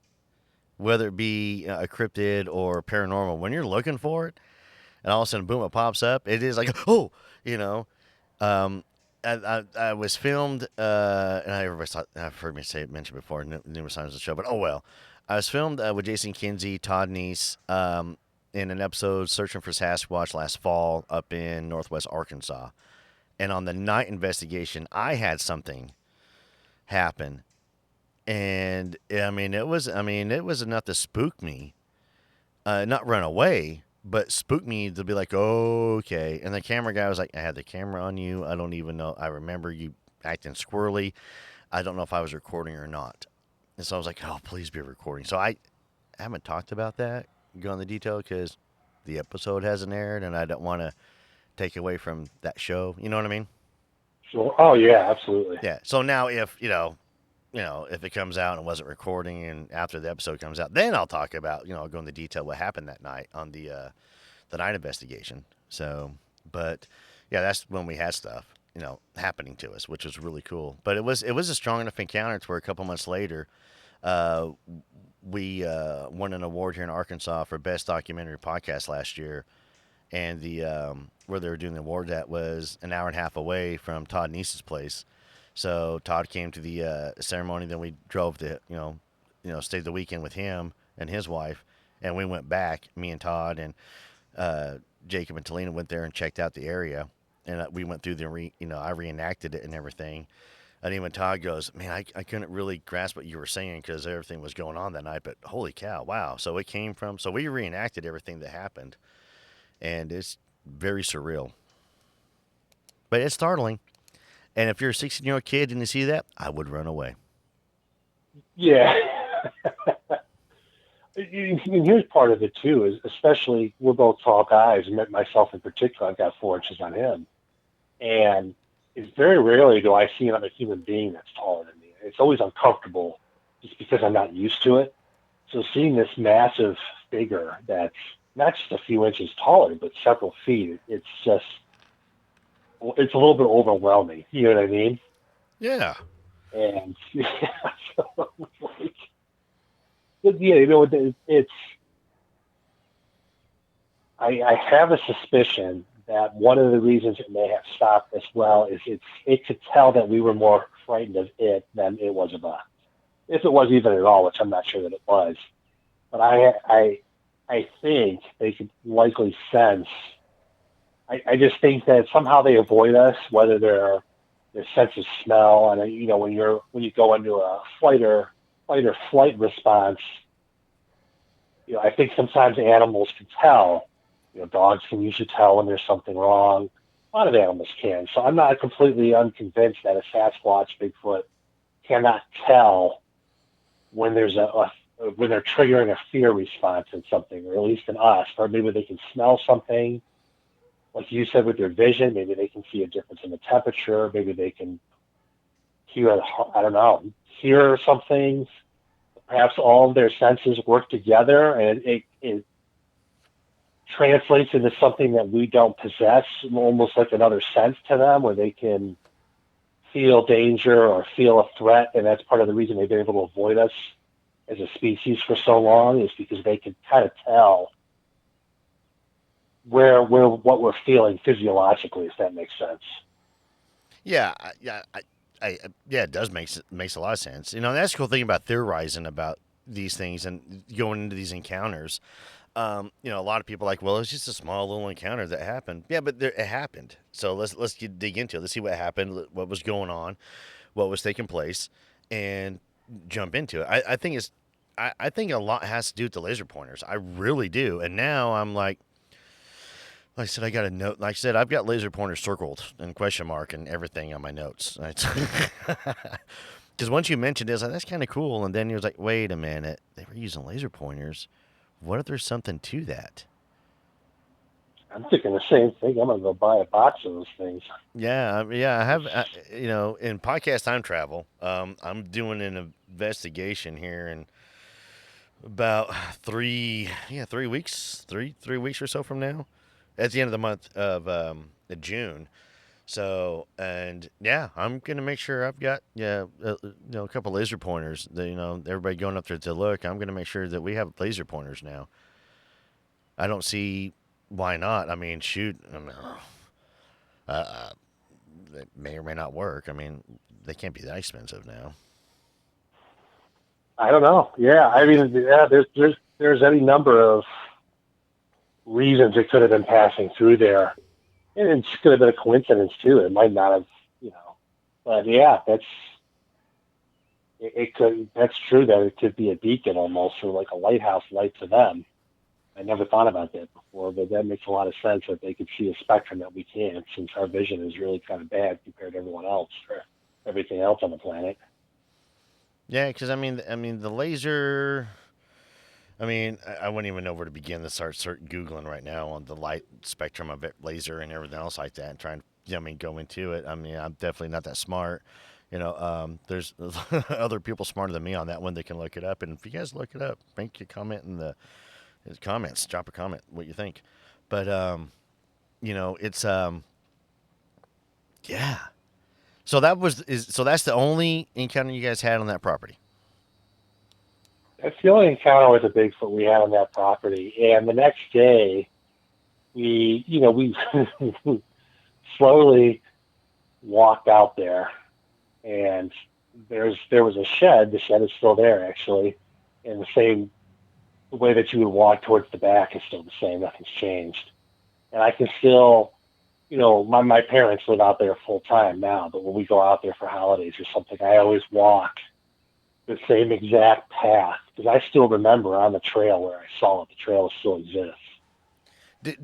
whether it be a cryptid or paranormal. When you're looking for it, and all of a sudden, boom, it pops up. It is like, oh, I was filmed, and I've heard me mention before numerous times on the show, but oh well. I was filmed with Jason Kinsey, Todd Neese, in an episode Searching for Sasquatch last fall up in northwest Arkansas. And on the night investigation, I had something happen. And it was enough to spook me. Not run away, but spooked me to be like, oh, okay. And the camera guy was like, I had the camera on you. I don't even know. I remember you acting squirrely. I don't know if I was recording or not. And so I was like, oh, please be recording. So I haven't talked about that, go into detail, because the episode hasn't aired, and I don't want to take away from that show. You know what I mean? Sure. Oh, yeah, absolutely. Yeah. So now if, if it comes out and wasn't recording and after the episode comes out, then I'll talk about, I'll go into detail what happened that night on the night investigation. So, but yeah, that's when we had stuff, happening to us, which was really cool. But it was a strong enough encounter to where a couple months later, we won an award here in Arkansas for Best Documentary Podcast last year. And the where they were doing the award, that was an hour and a half away from Todd Neese's place. So Todd came to the ceremony. Then we drove to, stayed the weekend with him and his wife. And we went back, me and Todd and Jacob and Talina went there and checked out the area. And we went through I reenacted it and everything. And even Todd goes, man, I couldn't really grasp what you were saying because everything was going on that night. But holy cow, wow. So we reenacted everything that happened. And it's very surreal. But it's startling. And if you're a 16-year-old kid and you see that, I would run away. Yeah. And here's part of it, too, is especially we're both tall guys, and myself in particular, I've got 4 inches on him. And it's very rarely do I see another human being that's taller than me. It's always uncomfortable just because I'm not used to it. So seeing this massive figure that's not just a few inches taller, but several feet, it's it's a little bit overwhelming. You know what I mean? Yeah. And so, like, yeah, you know, it's. I have a suspicion that one of the reasons it may have stopped as well is it could tell that we were more frightened of it than it was of us. If it was even at all, which I'm not sure that it was. But I think they could likely sense. I just think that somehow they avoid us, whether their sense of smell, and you know, when you go into a fight or flight response, you know, I think sometimes animals can tell. You know, dogs can usually tell when there's something wrong. A lot of animals can. So I'm not completely unconvinced that a Sasquatch, Bigfoot, cannot tell when there's when they're triggering a fear response in something, or at least in us, or maybe they can smell something, like you said, with their vision. Maybe they can see a difference in the temperature. Maybe they can hear, I don't know, hear something. Perhaps all of their senses work together, and it translates into something that we don't possess, almost like another sense to them, where they can feel danger or feel a threat, and that's part of the reason they've been able to avoid us as a species for so long, is because they can kind of tell where what we're feeling physiologically, if that makes sense. Yeah, yeah, it does makes a lot of sense. You know, that's the cool thing about theorizing about these things and going into these encounters. You know, a lot of people are like, well, it's just a small little encounter that happened. Yeah, but it happened. So let's dig into it. Let's see what happened, what was going on, what was taking place, and jump into it. I think a lot has to do with the laser pointers. I really do. And now I'm like I said, I got a note. Like I said, I've got laser pointers circled and question mark and everything on my notes. Because once you mentioned it, I was like, that's kind of cool. And then he was like, wait a minute. They were using laser pointers. What if there's something to that? I'm thinking the same thing. I'm going to go buy a box of those things. Yeah, I have, you know, in podcast time travel, I'm doing an investigation here in about 3 weeks, three weeks or so from now. At the end of the month of June. So, and yeah, I'm going to make sure I've got, a couple laser pointers that, you know, everybody going up there to look. I'm going to make sure that we have laser pointers now. I don't see why not. I mean, shoot, they may or may not work. I mean, they can't be that expensive now. I don't know. Yeah. I mean, yeah, there's any number of reasons it could have been passing through there. And it could have been a coincidence too. It might not have, you know, but yeah, that's true that it could be a beacon almost, or like a lighthouse light to them. I never thought about that before, but that makes a lot of sense that they could see a spectrum that we can't, since our vision is really kind of bad compared to everyone else, or everything else on the planet. Yeah. Cause I mean, the laser, I wouldn't even know where to begin to start Googling right now on the light spectrum of it, laser and everything else like that, and trying to, go into it. I mean, I'm definitely not that smart. You know, there's other people smarter than me on that one that can look it up. And if you guys look it up, make a comment in the comments, drop a comment, what you think. But, it's, yeah. So that's the only encounter you guys had on that property. That's the only encounter with a Bigfoot we had on that property. And the next day, we slowly walked out there, and there was a shed. The shed is still there, actually, and the way that you would walk towards the back is still the same. Nothing's changed. And I can still, my parents live out there full time now, but when we go out there for holidays or something, I always walk the same exact path, because I still remember on the trail where I saw it. The trail still exists. Have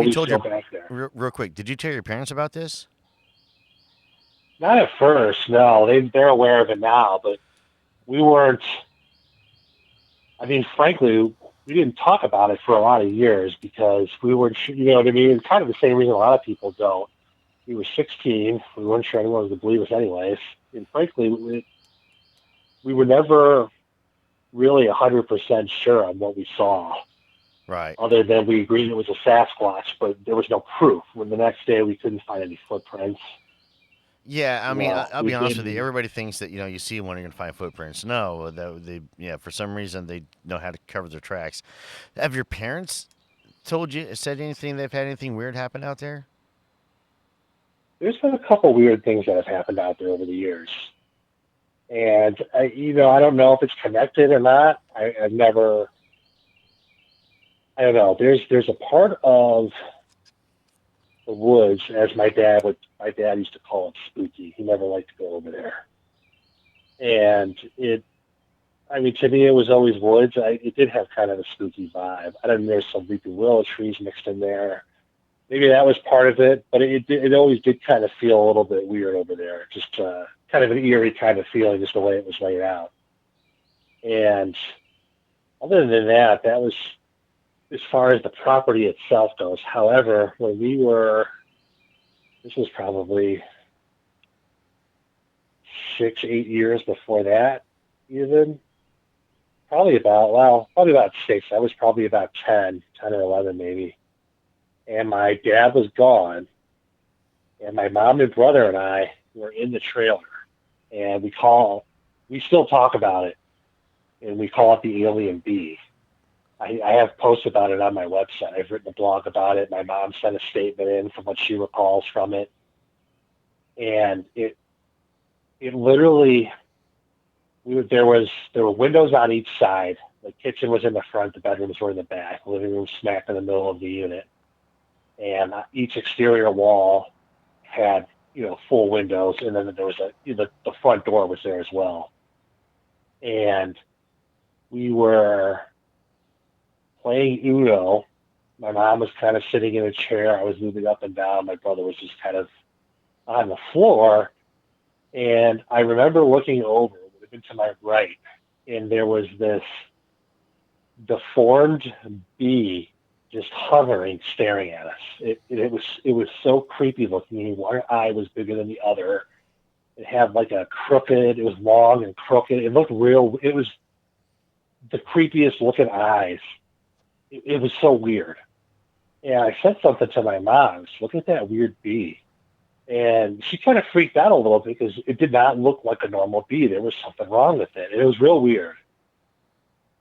you told your back there? Real quick? Did you tell your parents about this? Not at first, no. They're aware of it now, but we weren't. I mean, frankly, we didn't talk about it for a lot of years because we weren't. You know what I mean? It's kind of the same reason a lot of people don't. We were 16. We weren't sure anyone was to believe us, anyways. And frankly, we were never really 100% sure on what we saw. Right. other than we agreed it was a Sasquatch, but there was no proof. When the next day we couldn't find any footprints. Yeah, I mean, No, I'll we be honest with you. didn't. Everybody thinks that you see one, you're gonna find footprints. No, for some reason they know how to cover their tracks. Have your parents said anything? They've had anything weird happen out there? There's been a couple weird things that have happened out there over the years, and I don't know if it's connected or not. I've never. I don't know. There's a part of the woods, as my dad used to call it, spooky. He never liked to go over there, and I mean, to me, it was always woods. It did have kind of a spooky vibe. I don't know. There's some weeping willow trees mixed in there. Maybe that was part of it, but it always did kind of feel a little bit weird over there. Just kind of an eerie kind of feeling, just the way it was laid out. And other than that, that was as far as the property itself goes. However, this was probably 6, 8 years before that, even. Probably about 6. I was probably about 10 or 11 maybe. And my dad was gone. And my mom and brother and I were in the trailer. And we still talk about it. And we call it the Alien Bee. I have posts about it on my website. I've written a blog about it. My mom sent a statement in from what she recalls from it. And it literally, there were windows on each side. The kitchen was in the front, the bedrooms were in the back, the living room smack in the middle of the unit. And each exterior wall had, full windows, and then there was the front door was there as well. And we were playing Uno. My mom was kind of sitting in a chair. I was moving up and down. My brother was just kind of on the floor. And I remember looking over, it would have been to my right, and there was this deformed bee just hovering, staring at us. It was so creepy looking. One eye was bigger than the other. It had like it was long and crooked. It looked real. It was the creepiest looking eyes. It was so weird. And I said something to my mom. Look at that weird bee. And she kind of freaked out a little bit because it did not look like a normal bee. There was something wrong with it. It was real weird.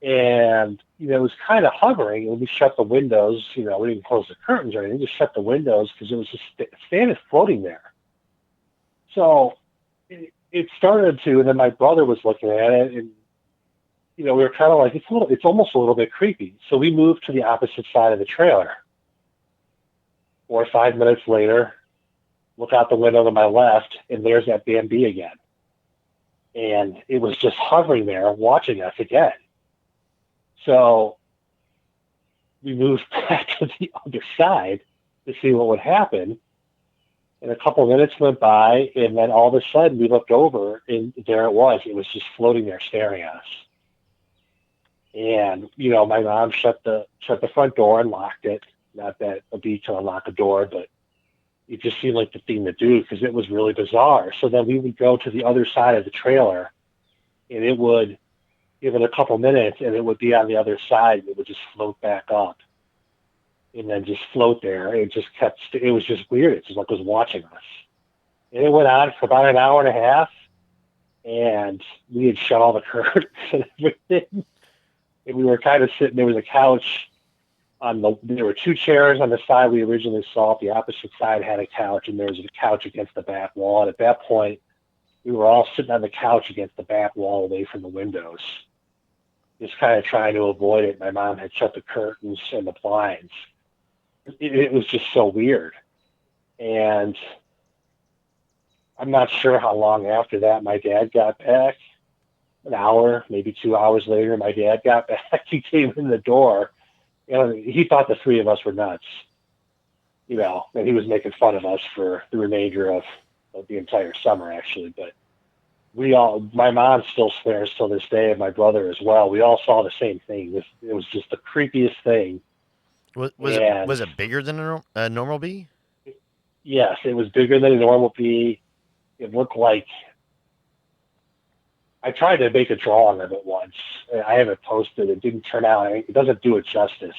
And, it was kind of hovering. And we shut the windows. We didn't close the curtains or anything. Just shut the windows because it was just standing floating there. So it started to, and then my brother was looking at it, and we were kind of like, it's almost a little bit creepy. So we moved to the opposite side of the trailer. 4 or 5 minutes later, look out the window to my left, and there's that damn bee again. And it was just hovering there, watching us again. So we moved back to the other side to see what would happen. And a couple of minutes went by, and then all of a sudden we looked over, and there it was. It was just floating there staring at us. And, my mom shut the front door and locked it. Not that a bee can unlock a door, but it just seemed like the thing to do because it was really bizarre. So then we would go to the other side of the trailer, and it would give it a couple minutes, and it would be on the other side. It would just float back up and then just float there. It just it was just weird. It's just like it was watching us. And it went on for about an hour and a half, and we had shut all the curtains and everything. And we were kind of sitting, there was a couch there were 2 chairs on the side we originally saw. The opposite side had a couch, and there was a couch against the back wall. And at that point, we were all sitting on the couch against the back wall away from the windows, just kind of trying to avoid it. My mom had shut the curtains and the blinds. It was just so weird. And I'm not sure how long after that my dad got back. An hour, maybe 2 hours later, my dad got back. He came in the door. He thought the 3 of us were nuts, and he was making fun of us for the remainder of the entire summer, actually. But my mom still swears till this day, and my brother as well. We all saw the same thing. It was just the creepiest thing. Was it bigger than a normal bee? Yes, it was bigger than a normal bee. It looked like, I tried to make a drawing of it once. I have it posted. It didn't turn out. It doesn't do it justice.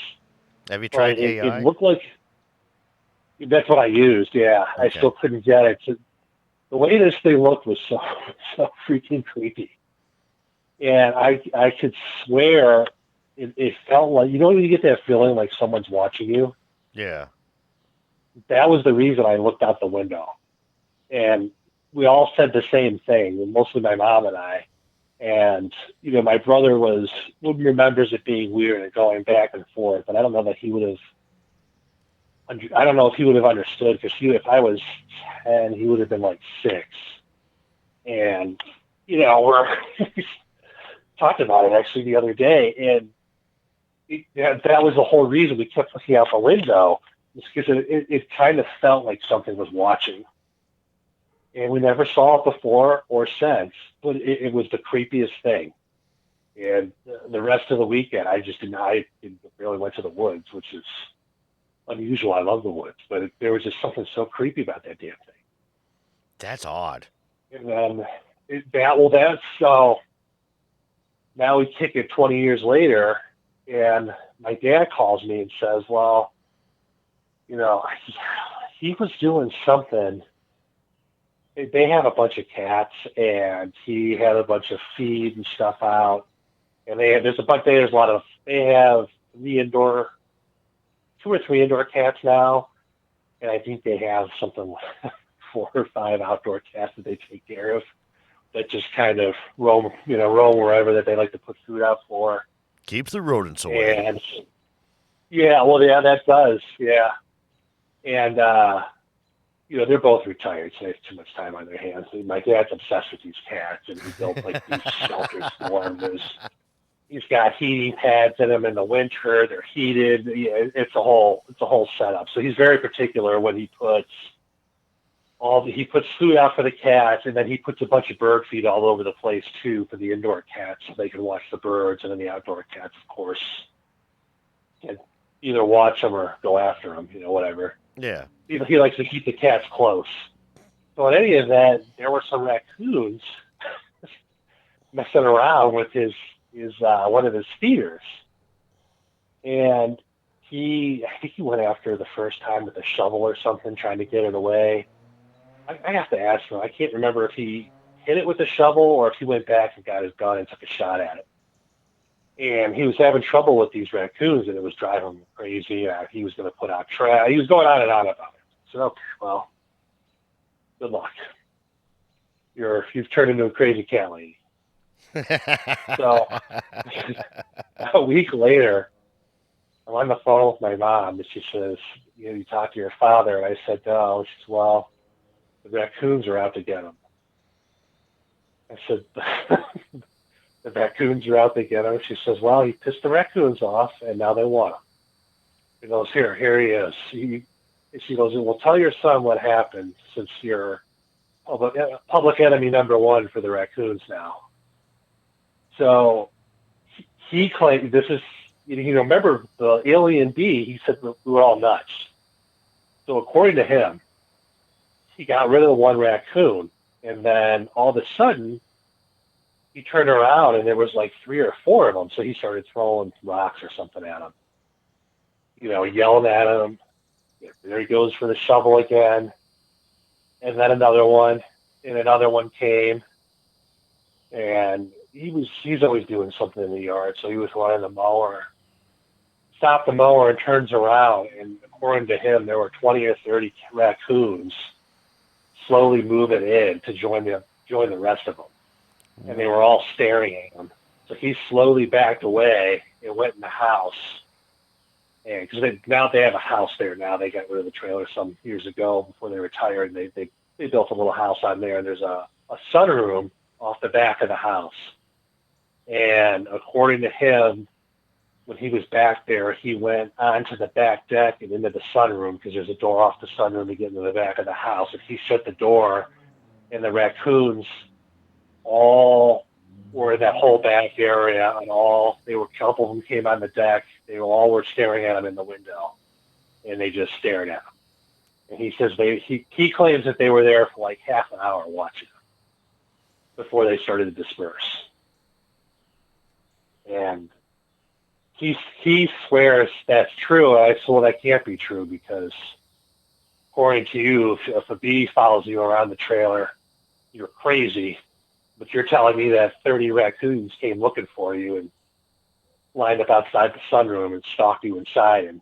Have you tried But it AI? looked like that's what I used. Yeah, I Okay. still couldn't get it. The way this thing looked was so freaking creepy, and I could swear it felt like, when you get that feeling like someone's watching you. Yeah. That was the reason I looked out the window, and we all said the same thing, mostly my mom and I. And my brother remembers it being weird and going back and forth, and I don't know that he would have. I don't know if he would have understood, because if I was 10, he would have been like 6. And we're talked about it actually the other day, and that was the whole reason we kept looking out the window, is because it kind of felt like something was watching. And we never saw it before or since, but it was the creepiest thing. And the rest of the weekend, I didn't really went to the woods, which is unusual. I love the woods, but there was just something so creepy about that damn thing. That's odd. And then that's so. Now we kick it 20 years later, and my dad calls me and says, "Well, he was doing something. They have a bunch of cats, and he had a bunch of feed and stuff out, and they have 2 or 3 indoor cats now, and I think they have something like 4 or 5 outdoor cats that they take care of, that just kind of roam wherever that they like to put food out for. Keeps the rodents away. And that does, yeah. And they're both retired, so they have too much time on their hands. My dad's obsessed with these cats, and he built like these shelters for them. He's got heating pads in them in the winter. They're heated. Yeah, it's a whole setup. So he's very particular when he puts food out for the cats, and then he puts a bunch of bird feed all over the place too for the indoor cats, so they can watch the birds, and then the outdoor cats, of course, can either watch them or go after them, whatever. Yeah. He likes to keep the cats close. So in any event, there were some raccoons messing around with his one of his feeders, and I think he went after the first time with a shovel or something, trying to get it away. I have to ask him. I can't remember if he hit it with a shovel or if he went back and got his gun and took a shot at it. And he was having trouble with these raccoons, and it was driving him crazy. He was going to put out trash. He was going on and on about it. So, okay, well, good luck. You've turned into a crazy cat lady. So a week later, I'm on the phone with my mom, and she says, "You talked to your father?" And I said, "No." She says, "Well, the raccoons are out to get him." I said, "The raccoons are out to get him." She says, "Well, he pissed the raccoons off, and now they want him." He goes, Here he is." She goes, "Well, tell your son what happened, since you're public enemy number 1 for the raccoons now." So he claimed this is, remember the alien bee, he said we were all nuts. So according to him, he got rid of the one raccoon, and then all of a sudden, he turned around and there was like 3 or 4 of them. So he started throwing rocks or something at him, yelling at him. There he goes for the shovel again. And then another one, and another one came. And he's always doing something in the yard. So he was running the mower, stopped the mower and turns around. And according to him, there were 20 or 30 raccoons slowly moving in to join the rest of them. And they were all staring at him. So he slowly backed away and went in the house. And because now they have a house there now. They got rid of the trailer some years ago before they retired. And they built a little house on there, and there's a sunroom off the back of the house. And according to him, when he was back there, he went onto the back deck and into the sunroom, because there's a door off the sunroom to get into the back of the house. And he shut the door, and the raccoons all were in that whole back area, and a couple of them came on the deck. They all were staring at him in the window, and they just stared at him. And he says he claims that they were there for like half an hour watching him before they started to disperse. And he swears that's true. I said, well, that can't be true because according to you, if a bee follows you around the trailer, you're crazy. But you're telling me that 30 raccoons came looking for you and lined up outside the sunroom and stalked you inside and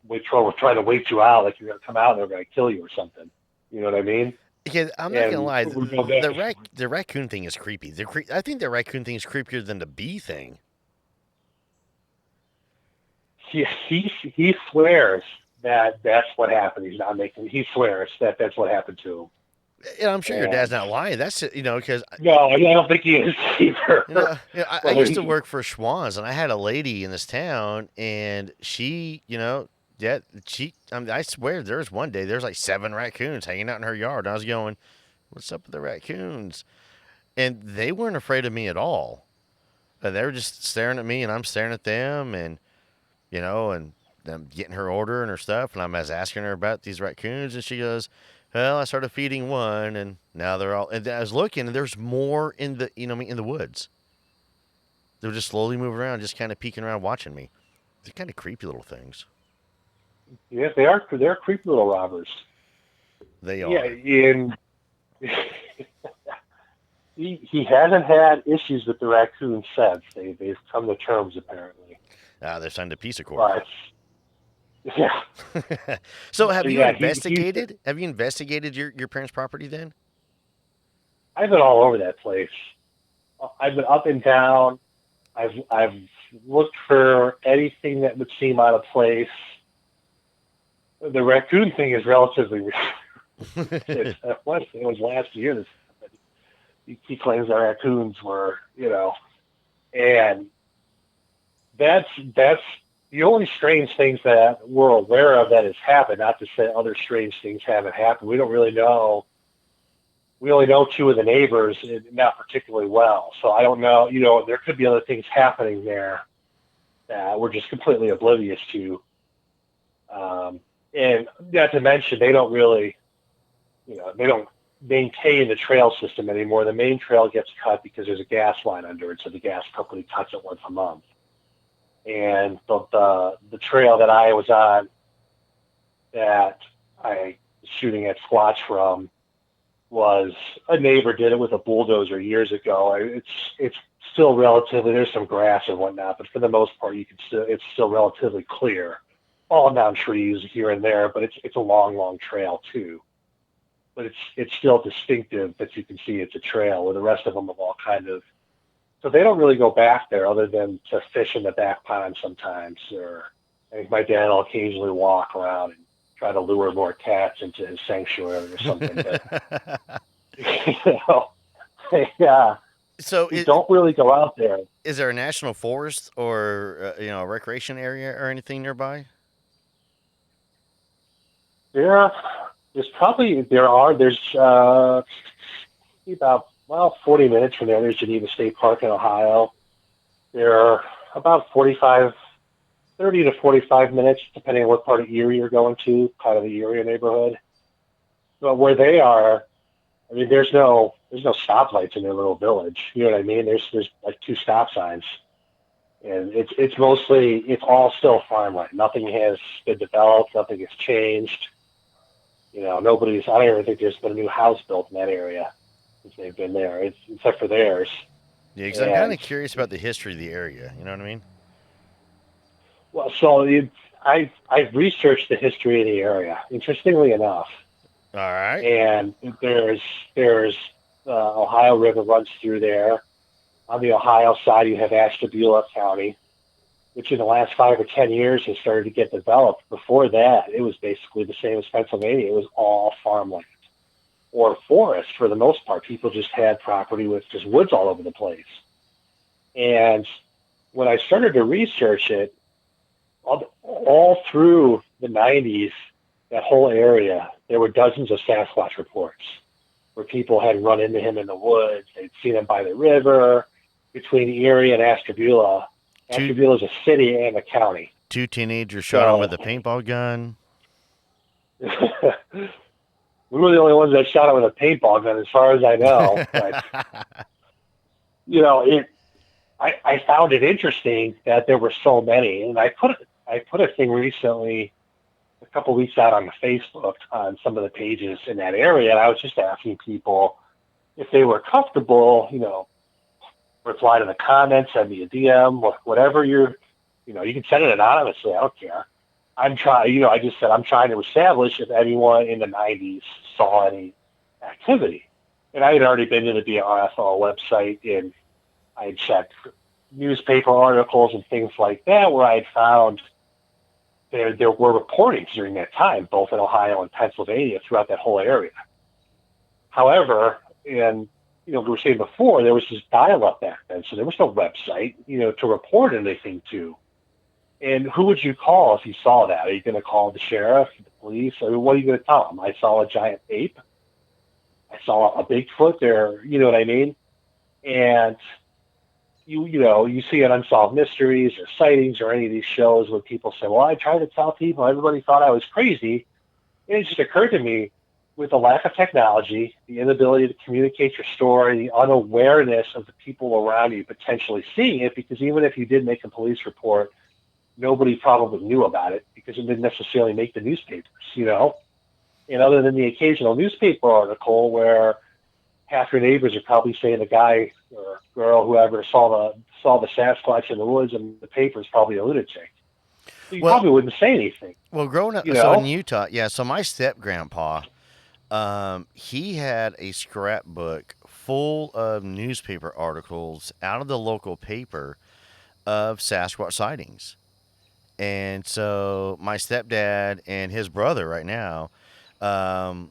were trying to wait you out like you're going to come out and they're going to kill you or something. You know what I mean? Yeah, I'm not gonna lie. we go back The raccoon thing is creepy. I think the raccoon thing is creepier than the bee thing. He swears that that's what happened. He's not making. He swears that that's what happened to him. Yeah, I'm sure your dad's not lying. That's because no, I don't think he is either. I used to work for Schwann's, and I had a lady in this town, and she, I swear there was one day there's like 7 raccoons hanging out in her yard. And I was going, "What's up with the raccoons?" And they weren't afraid of me at all. They were just staring at me, and I'm staring at them, and and I'm getting her order and her stuff, and I was asking her about these raccoons, and she goes, "Well, I started feeding one, and now they're all." And I was looking, and there's more in the in the woods. They were just slowly moving around, just kind of peeking around, watching me. They're kind of creepy little things. Yes, they are. They're creepy little robbers. They are. Yeah, and he hasn't had issues with the raccoons since. They've come to terms apparently. They're signed a peace accord. But yeah. So have you investigated? Have you investigated your parents' property then? I've been all over that place. I've been up and down. I've looked for anything that would seem out of place. The raccoon thing is relatively recent. It was last year. He claims the raccoons were, and that's the only strange things that we're aware of that has happened. Not to say other strange things haven't happened. We don't really know. We only know 2 of the neighbors, not particularly well. So I don't know. There could be other things happening there that we're just completely oblivious to. And not to mention, they don't really, they don't maintain the trail system anymore. The main trail gets cut because there's a gas line under it, so the gas company cuts it once a month. And the trail that I was on, that I was shooting at Squatch from, was a neighbor did it with a bulldozer years ago. It's still relatively, there's some grass and whatnot, but for the most part, it's still relatively clear. Fallen down trees here and there, but it's a long trail too. But it's still distinctive that you can see it's a trail, where the rest of them have all kind of. So they don't really go back there other than to fish in the back pond sometimes, or I think my dad will occasionally walk around and try to lure more cats into his sanctuary or something. But yeah. So you don't really go out there. Is there a national forest or a recreation area or anything nearby? There's about 40 minutes from there. There's Geneva State Park in Ohio. They're about 30 to 45 minutes, depending on what part of Erie you're going to, kind of the Erie neighborhood. But where they are, I mean, there's no stoplights in their little village. You know what I mean? There's like 2 stop signs. And it's all still farmland. Nothing has been developed. Nothing has changed. I don't even think there's been a new house built in that area since they've been there, except for theirs. Yeah, because I'm kind of curious about the history of the area. You know what I mean? Well, so I've researched the history of the area, interestingly enough. All right. And there's Ohio River runs through there. On the Ohio side, you have Ashtabula County, which in the last 5 or 10 years has started to get developed. Before that, it was basically the same as Pennsylvania. It was all farmland or forest for the most part. People just had property with just woods all over the place. And when I started to research it, all through the 90s, that whole area, there were dozens of Sasquatch reports where people had run into him in the woods. They'd seen him by the river between Erie and Ashtabula. Ashtabula is a city and a county. 2 teenagers shot him with a paintball gun. We were the only ones that shot him with a paintball gun, as far as I know. But, I found it interesting that there were so many, and I put a thing recently, a couple of weeks out on the Facebook on some of the pages in that area, and I was just asking people if they were comfortable, reply to the comments, send me a DM, whatever you can send it anonymously. I don't care. I just said I'm trying to establish if anyone in the 90s saw any activity. And I had already been to the BRFO website and I had checked newspaper articles and things like that where I had found there were reportings during that time, both in Ohio and Pennsylvania throughout that whole area. However, and we were saying before, there was this dial-up back then, so there was no website, to report anything to. And who would you call if you saw that? Are you going to call the sheriff, the police? I mean, what are you going to tell them? I saw a giant ape. I saw a Bigfoot there, you know what I mean? And you see it Unsolved Mysteries or Sightings or any of these shows where people say, well, I tried to tell people, everybody thought I was crazy. And it just occurred to me, with the lack of technology, the inability to communicate your story, the unawareness of the people around you potentially seeing it, because even if you did make a police report, nobody probably knew about it because it didn't necessarily make the newspapers, And other than the occasional newspaper article where half your neighbors are probably saying the guy or girl, whoever saw the Sasquatch in the woods and the paper is probably a lunatic. So you probably wouldn't say anything. Well, growing up, so in Utah, so my step-grandpa, he had a scrapbook full of newspaper articles out of the local paper of Sasquatch sightings. And so my stepdad and his brother right now, my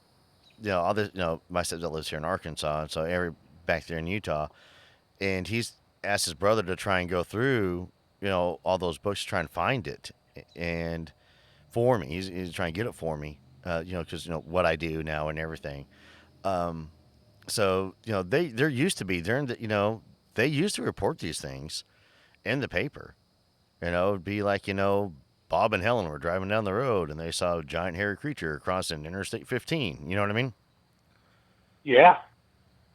stepdad lives here in Arkansas, and so back there in Utah, and he's asked his brother to try and go through, all those books to try and find it, and for me, he's trying to get it for me, because what I do now and everything. So there used to be they used to report these things in the paper. It'd be like, Bob and Helen were driving down the road and they saw a giant hairy creature crossing Interstate 15. You know what I mean? Yeah.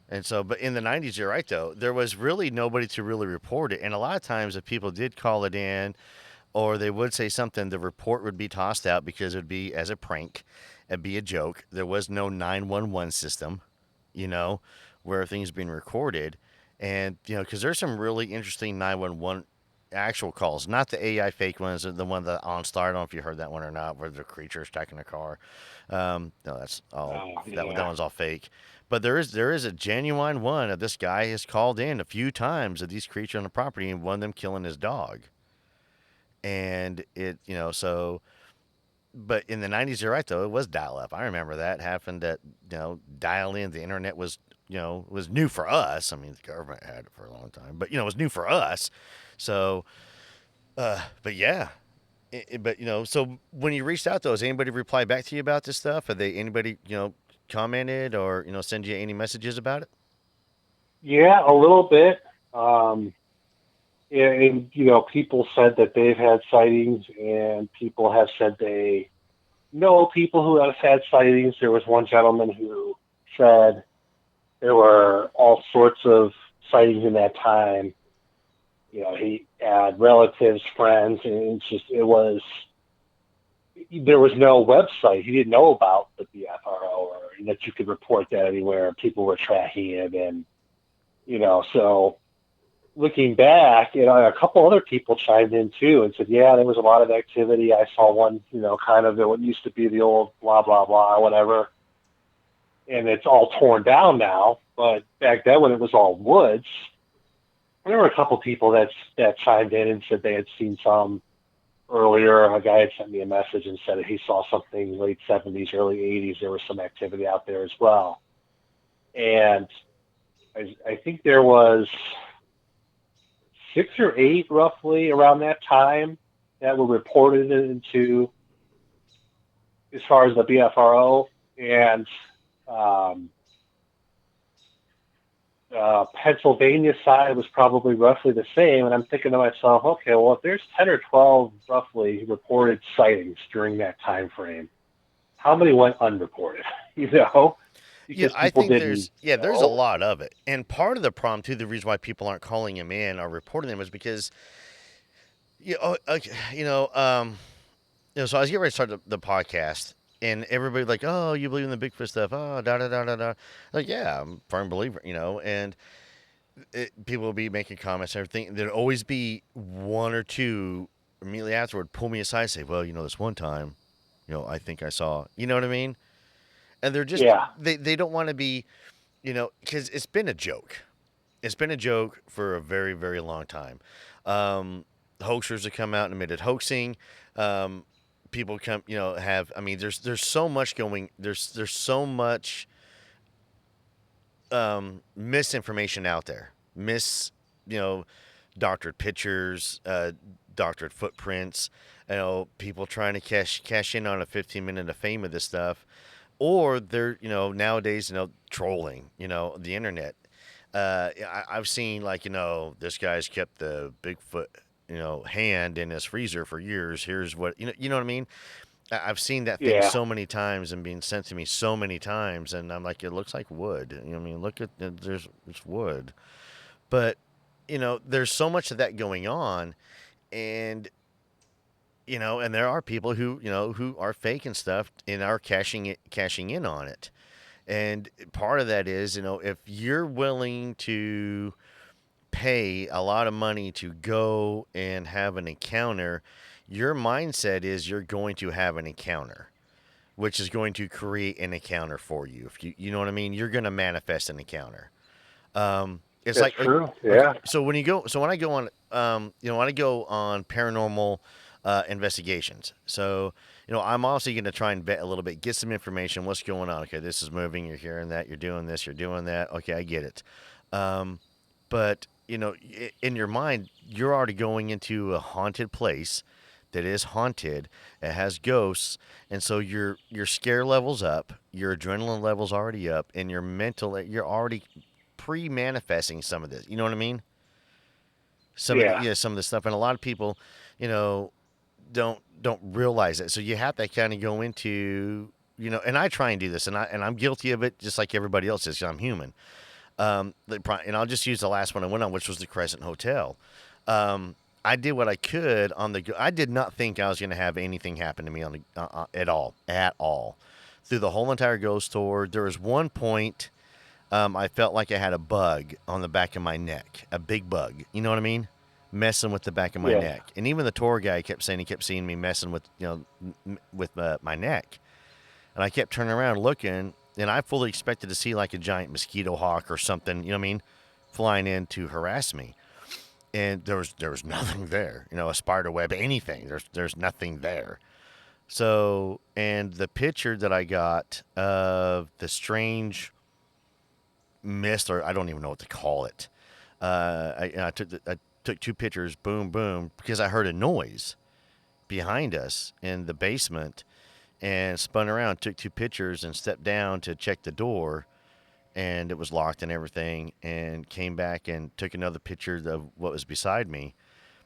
And so, but in the 90s, you're right, though. There was really nobody to really report it. And a lot of times if people did call it in or they would say something, the report would be tossed out because it would be as a prank. It'd be a joke. There was no 911 system, where things being recorded. And, because there's some really interesting 911 actual calls, not the AI fake ones, the one that OnStar. I don't know if you heard that one or not, where the creature is attacking a car. No, that's all. That one's all fake. But there is a genuine one of this guy has called in a few times of these creatures on the property, and one of them killing his dog. And it, so. But in the 90s, you're right, though, it was dial-up. I remember that happened. That dial in. The internet was was new for us. I mean, the government had it for a long time, but it was new for us. So, but yeah, so when you reached out, though, has anybody replied back to you about this stuff? Have anybody, commented or, send you any messages about it? Yeah, a little bit. And people said that they've had sightings and people have said they know people who have had sightings. There was one gentleman who said there were all sorts of sightings in that time. He had relatives, friends, and there was no website. He didn't know about the BFRO or that you could report that anywhere. People were tracking it, and so looking back, a couple other people chimed in too and said, yeah, there was a lot of activity. I saw one, kind of what used to be the old blah blah blah or whatever, and it's all torn down now. But back then, when it was all woods, there were a couple people that chimed in and said they had seen some earlier. A guy had sent me a message and said that he saw something late 70s, early 80s. There was some activity out there as well. And I think there was 6 or 8 roughly around that time that were reported into as far as the BFRO. And Pennsylvania side was probably roughly the same, and I'm thinking to myself, okay, well, if there's 10 or 12 roughly reported sightings during that time frame, how many went unreported? Yeah, because I people think didn't there's a know. lot of it. And part of the problem too, the reason why people aren't calling him in or reporting them is because you know, so I was getting ready to start the podcast, and everybody like, oh, you believe in the Bigfoot stuff? Oh, da da da da da. Like, yeah, I'm a firm believer, and people will be making comments and everything. There'd always be one or two immediately afterward pull me aside and say, well, this one time, I think I saw, you know what I mean? And they're just, Yeah, they don't want to be, because it's been a joke. It's been a joke for a very, very long time. Hoaxers have come out and admitted hoaxing. People come, I mean, there's so much there's so much misinformation out there. You know, doctored pictures, doctored footprints. People trying to cash in on a 15-minute of fame of this stuff, or they're nowadays trolling the internet. I've seen like this guy's kept the Bigfoot hand in his freezer for years. Here's what you know what I mean. I've seen that thing yeah, so many times and being sent to me so many times, and I'm like, it looks like wood. I mean, look at it's wood, but there's so much of that going on, and and there are people who are faking stuff and are cashing in on it, and part of that is if you're willing to pay a lot of money to go and have an encounter, your mindset is you're going to have an encounter, which is going to create an encounter for you. If you know what I mean, you're going to manifest an encounter. It's that's like true. okay, Yeah, so when I go on when I go on paranormal investigations, so I'm also going to try and vet a little bit, get some information, what's going on. Okay, this is moving, you're hearing that, you're doing this, you're doing that. Okay, I get it. But in your mind, you're already going into a haunted place that is haunted. It has ghosts, and so your scare levels up, your adrenaline levels already up, and your mental, you're already pre-manifesting some of this. You know what I mean? yeah, Some of the stuff, and a lot of people, you know, don't realize it. So you have to kind of go into, and I try and do this, and I'm guilty of it, just like everybody else is. 'Cause I'm human. And I'll just use the last one I went on, which was the Crescent Hotel. I did what I could on the. I did not think I was going to have anything happen to me on the at all, through the whole entire ghost tour. There was one point I felt like I had a bug on the back of my neck, a big bug. You know what I mean? Messing with the back of my yeah, neck, and even the tour guy kept saying he kept seeing me messing with with my neck, and I kept turning around looking, and I fully expected to see like a giant mosquito hawk or something. You know what I mean? Flying in to harass me. And there was nothing there, a spider web, anything. There's nothing there. So, and the picture that I got of the strange mist, or I don't even know what to call it. I took two pictures, boom, boom, because I heard a noise behind us in the basement, and spun around, took two pictures, and stepped down to check the door, and it was locked and everything, and came back and took another picture of what was beside me.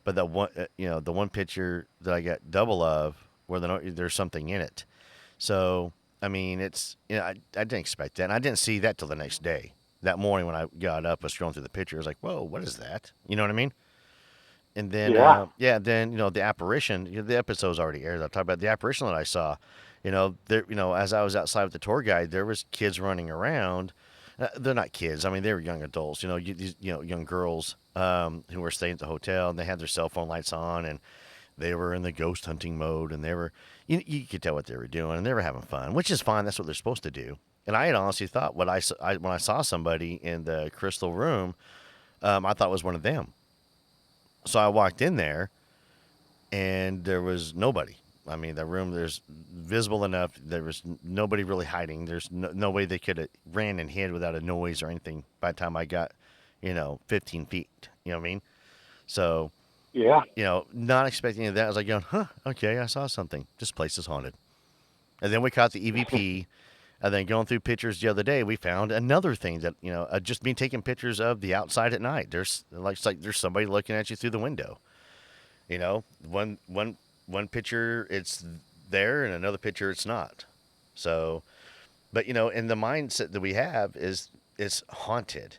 But the one, the one picture that I got double of, where there's something in it. So, I mean, it's, I didn't expect that. And I didn't see that till the next day. That morning when I got up, I was scrolling through the picture. I was like, whoa, what is that? You know what I mean? And then, yeah, then, the apparition, the episode's already aired. I'll talk about the apparition that I saw. There, as I was outside with the tour guide, there was kids running around. They're not kids. I mean, they were young adults. These young girls who were staying at the hotel, and they had their cell phone lights on, and they were in the ghost hunting mode, and they were, you could tell what they were doing, and they were having fun, which is fine. That's what they're supposed to do. And I had honestly thought when I saw somebody in the crystal room, I thought it was one of them. So I walked in there, and there was nobody. I mean, the room, there's visible enough. There was nobody really hiding. There's no way they could have ran and hid without a noise or anything by the time I got, 15 feet. You know what I mean? So, yeah. not expecting any of that. I was like going, huh, okay, I saw something. This place is haunted. And then we caught the EVP. And then going through pictures the other day, we found another thing that, just me taking pictures of the outside at night. There's like there's somebody looking at you through the window. One picture it's there, and another picture it's not. So, But, and the mindset that we have is it's haunted.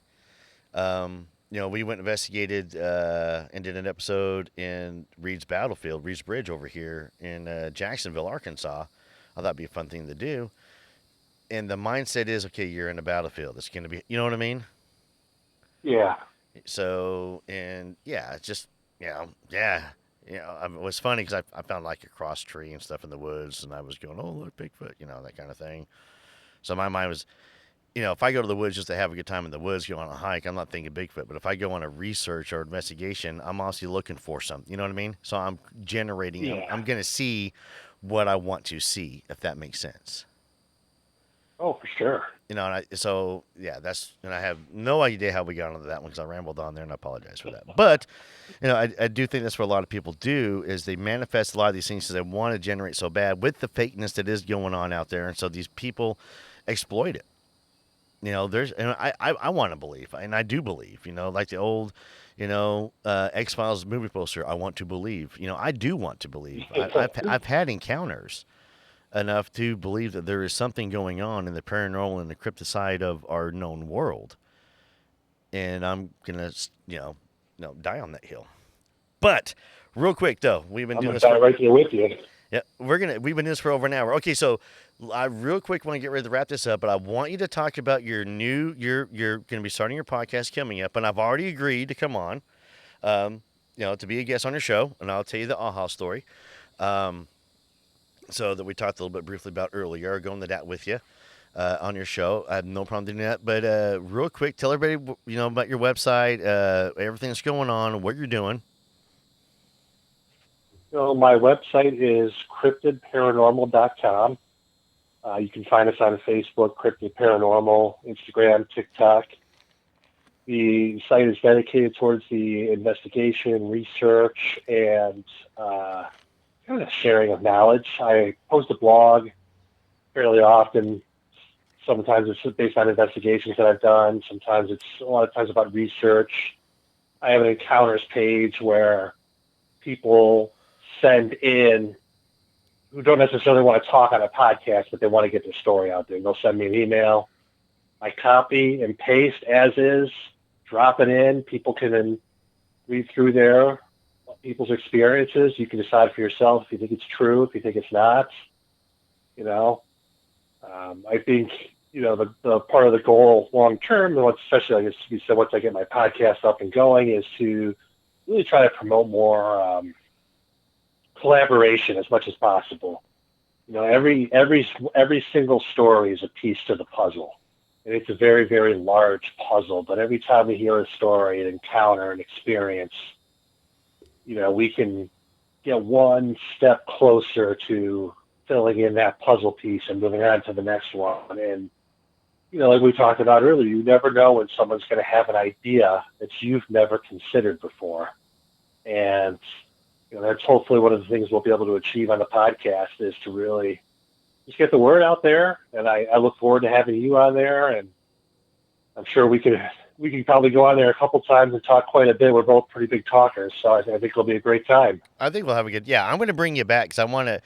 We went and investigated and did an episode in Reed's Bridge over here in Jacksonville, Arkansas. I thought it'd be a fun thing to do. And the mindset is, okay, you're in a battlefield. It's going to be, you know what I mean? Yeah. So, and yeah, it's just, it was funny because I found like a cross tree and stuff in the woods, and I was going, oh, look, Bigfoot, that kind of thing. So my mind was, if I go to the woods just to have a good time in the woods, go on a hike, I'm not thinking Bigfoot. But if I go on a research or investigation, I'm obviously looking for something. You know what I mean? So I'm generating, I'm going to see what I want to see, if that makes sense. Oh, for sure. And I have no idea how we got onto that one because I rambled on there, and I apologize for that. But, I do think that's what a lot of people do is they manifest a lot of these things because they want to generate so bad with the fakeness that is going on out there. And so these people exploit it. I want to believe, and I do believe, like the old, X-Files movie poster, I want to believe. I do want to believe. I've had encounters enough to believe that there is something going on in the paranormal and the cryptid side of our known world. And I'm going to, die on that hill. But real quick though, we've been doing this right there with you. Yeah, we've been doing this for over an hour. Okay, so I real quick want to get ready to wrap this up, but I want you to talk about you're going to be starting your podcast coming up, and I've already agreed to come on, to be a guest on your show, and I'll tell you the aha story, so that we talked a little bit briefly about earlier, going to that with you, on your show. I have no problem doing that, but real quick, tell everybody, about your website, everything that's going on, what you're doing. So my website is cryptidparanormal.com. You can find us on Facebook, Cryptid Paranormal, Instagram, TikTok. The site is dedicated towards the investigation, research, and kind of sharing of knowledge. I post a blog fairly often. Sometimes it's based on investigations that I've done. Sometimes it's a lot of times about research. I have an encounters page where people send in who don't necessarily want to talk on a podcast, but they want to get their story out there. They'll send me an email. I copy and paste as is, drop it in. People can then read through there, people's experiences. You can decide for yourself if you think it's true, if you think it's not. I think, the part of the goal long term, and especially like you said, once I get my podcast up and going, is to really try to promote more collaboration as much as possible. Every single story is a piece to the puzzle, and it's a very, very large puzzle. But every time we hear a story, an encounter, an experience, we can get one step closer to filling in that puzzle piece and moving on to the next one. And like we talked about earlier, you never know when someone's going to have an idea that you've never considered before, and that's hopefully one of the things we'll be able to achieve on the podcast, is to really just get the word out there. And I look forward to having you on there, and I'm sure we can probably go on there a couple times and talk quite a bit. We're both pretty big talkers, so I think it'll be a great time. I think we'll have a good. Yeah, I'm going to bring you back because I want to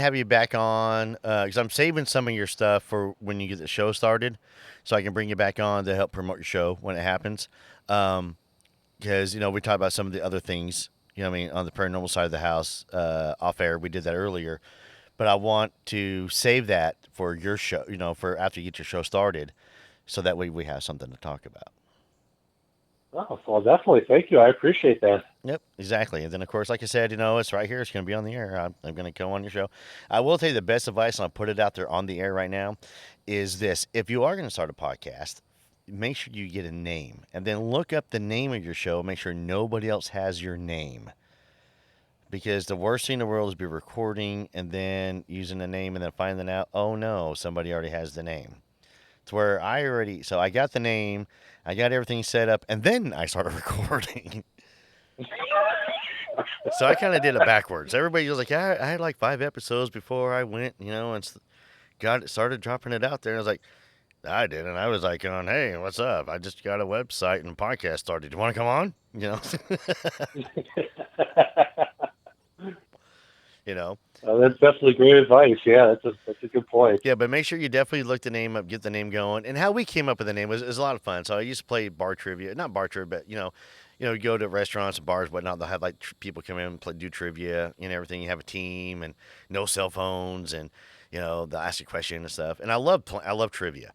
have you back on because I'm saving some of your stuff for when you get the show started, so I can bring you back on to help promote your show when it happens. Because we talked about some of the other things. On the paranormal side of the house, off air, we did that earlier, but I want to save that for your show, for after you get your show started, so that way we have something to talk about. Oh, well, definitely. Thank you. I appreciate that. Yep, exactly. And then, of course, like I said, it's right here. It's going to be on the air. I'm going to go on your show. I will tell you the best advice, and I'll put it out there on the air right now, is this. If you are going to start a podcast, make sure you get a name, and then look up the name of your show. Make sure nobody else has your name, because the worst thing in the world is be recording and then using the name and then finding out, oh no, somebody already has the name. It's where so I got the name, I got everything set up, and then I started recording. So I kind of did it backwards. Everybody was like, I had like 5 episodes before I went, and started dropping it out there. And I was like, I did, and I was like, hey, what's up? I just got a website and podcast started. You want to come on? That's definitely great advice. Yeah, that's a good point. Yeah, but make sure you definitely look the name up, get the name going. And how we came up with the name was a lot of fun. So I used to play bar trivia, not bar trivia, but you go to restaurants and bars, whatnot. They'll have like people come in and do trivia and everything. You have a team and no cell phones, and they'll ask you a question and stuff. And I love trivia.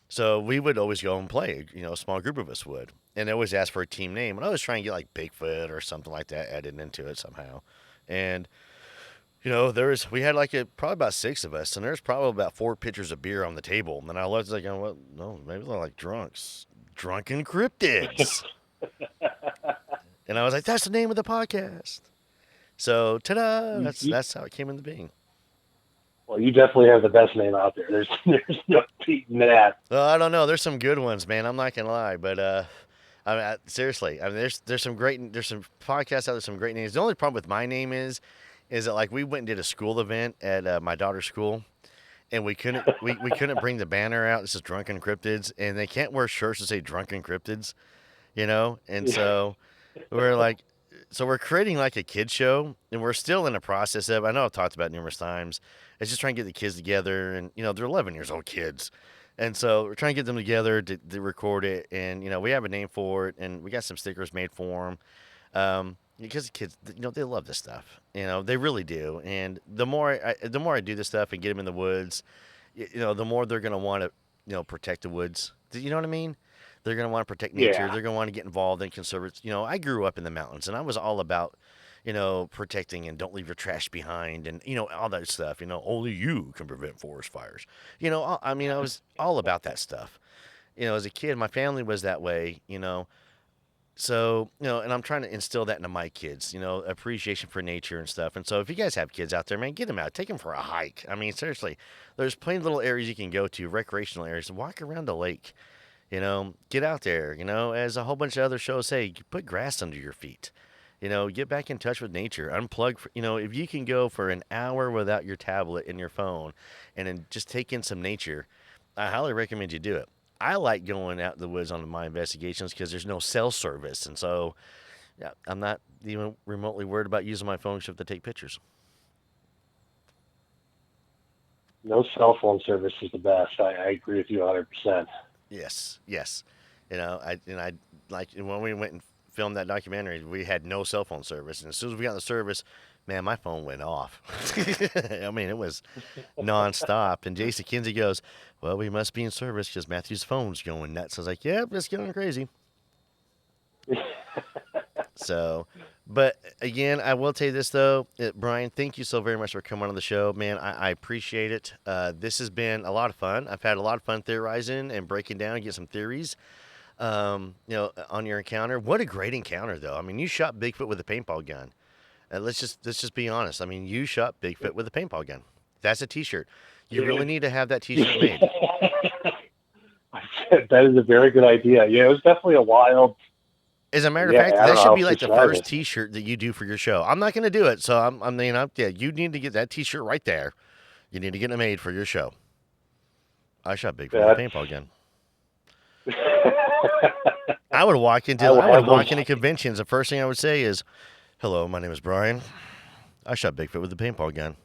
So we would always go and play. A small group of us would, and they always ask for a team name. And I was trying to get like Bigfoot or something like that added into it somehow. And we had probably about 6 of us, and there's probably about 4 pitchers of beer on the table. And I was like, well, no, maybe they're like drunks, Drunkencryptids. And I was like, that's the name of the podcast. So, ta-da! That's how it came into being. Well, you definitely have the best name out there. There's no beating that. Well, I don't know. There's some good ones, man. I'm not gonna lie, but seriously, there's some podcasts out there, some great names. The only problem with my name is that like we went and did a school event at my daughter's school, and we couldn't bring the banner out. This is Drunken Cryptids, and they can't wear shirts that say Drunken Cryptids, and so we're creating like a kid show, and we're still in the process of. I know I've talked about it numerous times. It's just trying to get the kids together, and they're 11 years old kids, and so we're trying to get them together to record it, and we have a name for it, and we got some stickers made for them. Because the kids, they love this stuff. They really do. And the more I do this stuff and get them in the woods, the more they're gonna want to, protect the woods. You know what I mean? They're gonna want to protect nature. Yeah. They're gonna want to get involved in conservation. I grew up in the mountains, and I was all about, protecting and don't leave your trash behind, and all that stuff. Only you can prevent forest fires. I was all about that stuff. As a kid, my family was that way. So, and I'm trying to instill that into my kids, appreciation for nature and stuff. And so if you guys have kids out there, man, get them out. Take them for a hike. I mean, seriously, there's plenty of little areas you can go to, recreational areas. Walk around the lake, get out there, as a whole bunch of other shows say, put grass under your feet. Get back in touch with nature. Unplug, if you can go for an hour without your tablet and your phone and then just take in some nature, I highly recommend you do it. I like going out in the woods on my investigations because there's no cell service. And so I'm not even remotely worried about using my phone except to take pictures. No cell phone service is the best. I agree with you 100%. Yes. I like when we went and filmed that documentary, we had no cell phone service. And as soon as we got the service, man, my phone went off. I mean, it was nonstop. And Jason Kinsey goes, well, we must be in service because Matthew's phone's going nuts. I was like, yep, it's going crazy. So, but again, I will tell you this, though. Brian, thank you so very much for coming on the show. Man, I appreciate it. This has been a lot of fun. I've had a lot of fun theorizing and breaking down and get some theories. On your encounter. What a great encounter, though. I mean, you shot Bigfoot with a paintball gun. Let's just be honest. I mean, you shot Bigfoot with a paintball gun. That's a T-shirt. You really need to have that T-shirt made. That is a very good idea. Yeah, it was definitely a wild. As a matter of fact, that should be like the first T-shirt that you do for your show. I'm not going to do it, so you need to get that T-shirt right there. You need to get it made for your show. I shot Bigfoot with a paintball gun. I would walk into conventions. The first thing I would say is, "Hello, my name is Brian. I shot Bigfoot with a paintball gun."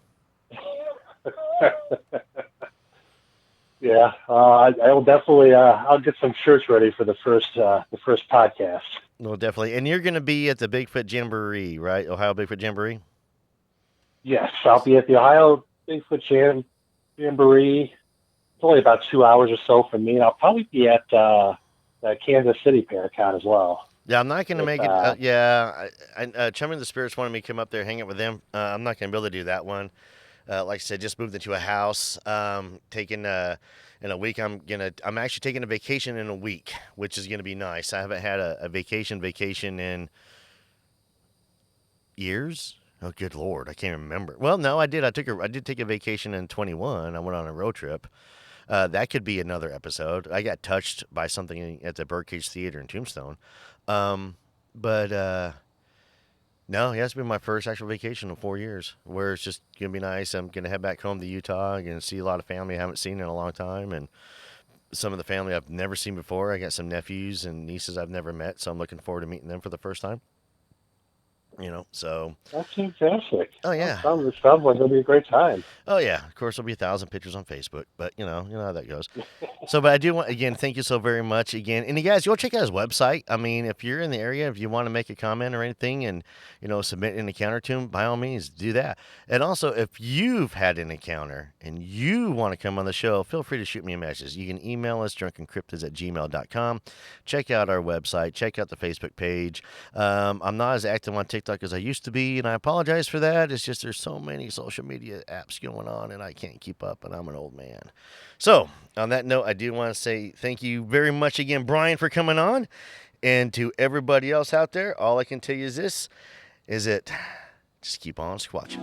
Yeah, I will definitely. I'll get some shirts ready for the first podcast. Well, definitely. And you're going to be at the Bigfoot Jamboree, right? Ohio Bigfoot Jamboree. Yes, I'll be at the Ohio Bigfoot Jamboree. It's only about 2 hours or so from me, and I'll probably be at the Kansas City Paracon as well. Yeah, I'm not going to make it. Chummy and the Spirits wanted me to come up there, hang out with them. I'm not going to be able to do that one. Like I said, just moved into a house. In a week, I'm actually taking a vacation in a week, which is going to be nice. I haven't had a vacation in years. Oh, good Lord, I can't remember. Well, no, I did. I did take a vacation in 21. I went on a road trip. That could be another episode. I got touched by something at the Birdcage Theater in Tombstone. No, it has been my first actual vacation in 4 years, where it's just going to be nice. I'm going to head back home to Utah and see a lot of family I haven't seen in a long time, and some of the family I've never seen before. I got some nephews and nieces I've never met, so I'm looking forward to meeting them for the first time. So. That's fantastic. Oh yeah. Sounds like it'll be a great time. Oh yeah, of course there'll be 1,000 pictures on Facebook, but you know how that goes. So, but I do want again, thank you so very much again, and you guys go check out his website. I mean, if you're in the area, if you want to make a comment or anything, and submit an encounter to him, by all means do that. And also, if you've had an encounter and you want to come on the show, feel free to shoot me a message. You can email us drunkencryptids@gmail.com. Check out our website. Check out the Facebook page. I'm not as active on TikTok as I used to be, and I apologize for that. It's just there's so many social media apps going on, and I can't keep up, and I'm an old man. So, on that note, I do want to say thank you very much again, Brian, for coming on. And to everybody else out there, all I can tell you is this, just keep on squatching.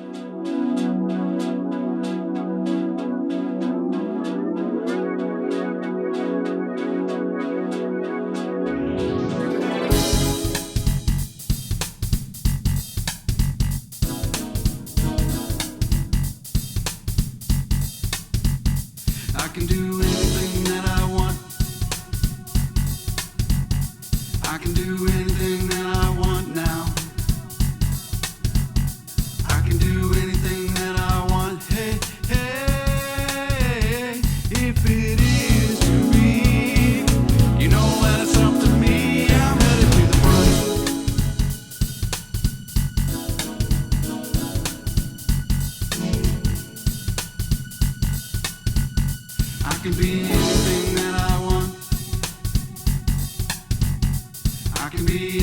I can do anything that I want. I can do anything that I want now. I can do anything that I want. Hey, hey, if it is to be, you know that it's up to me. I'm headed to the front. I can be anything that I want. I can be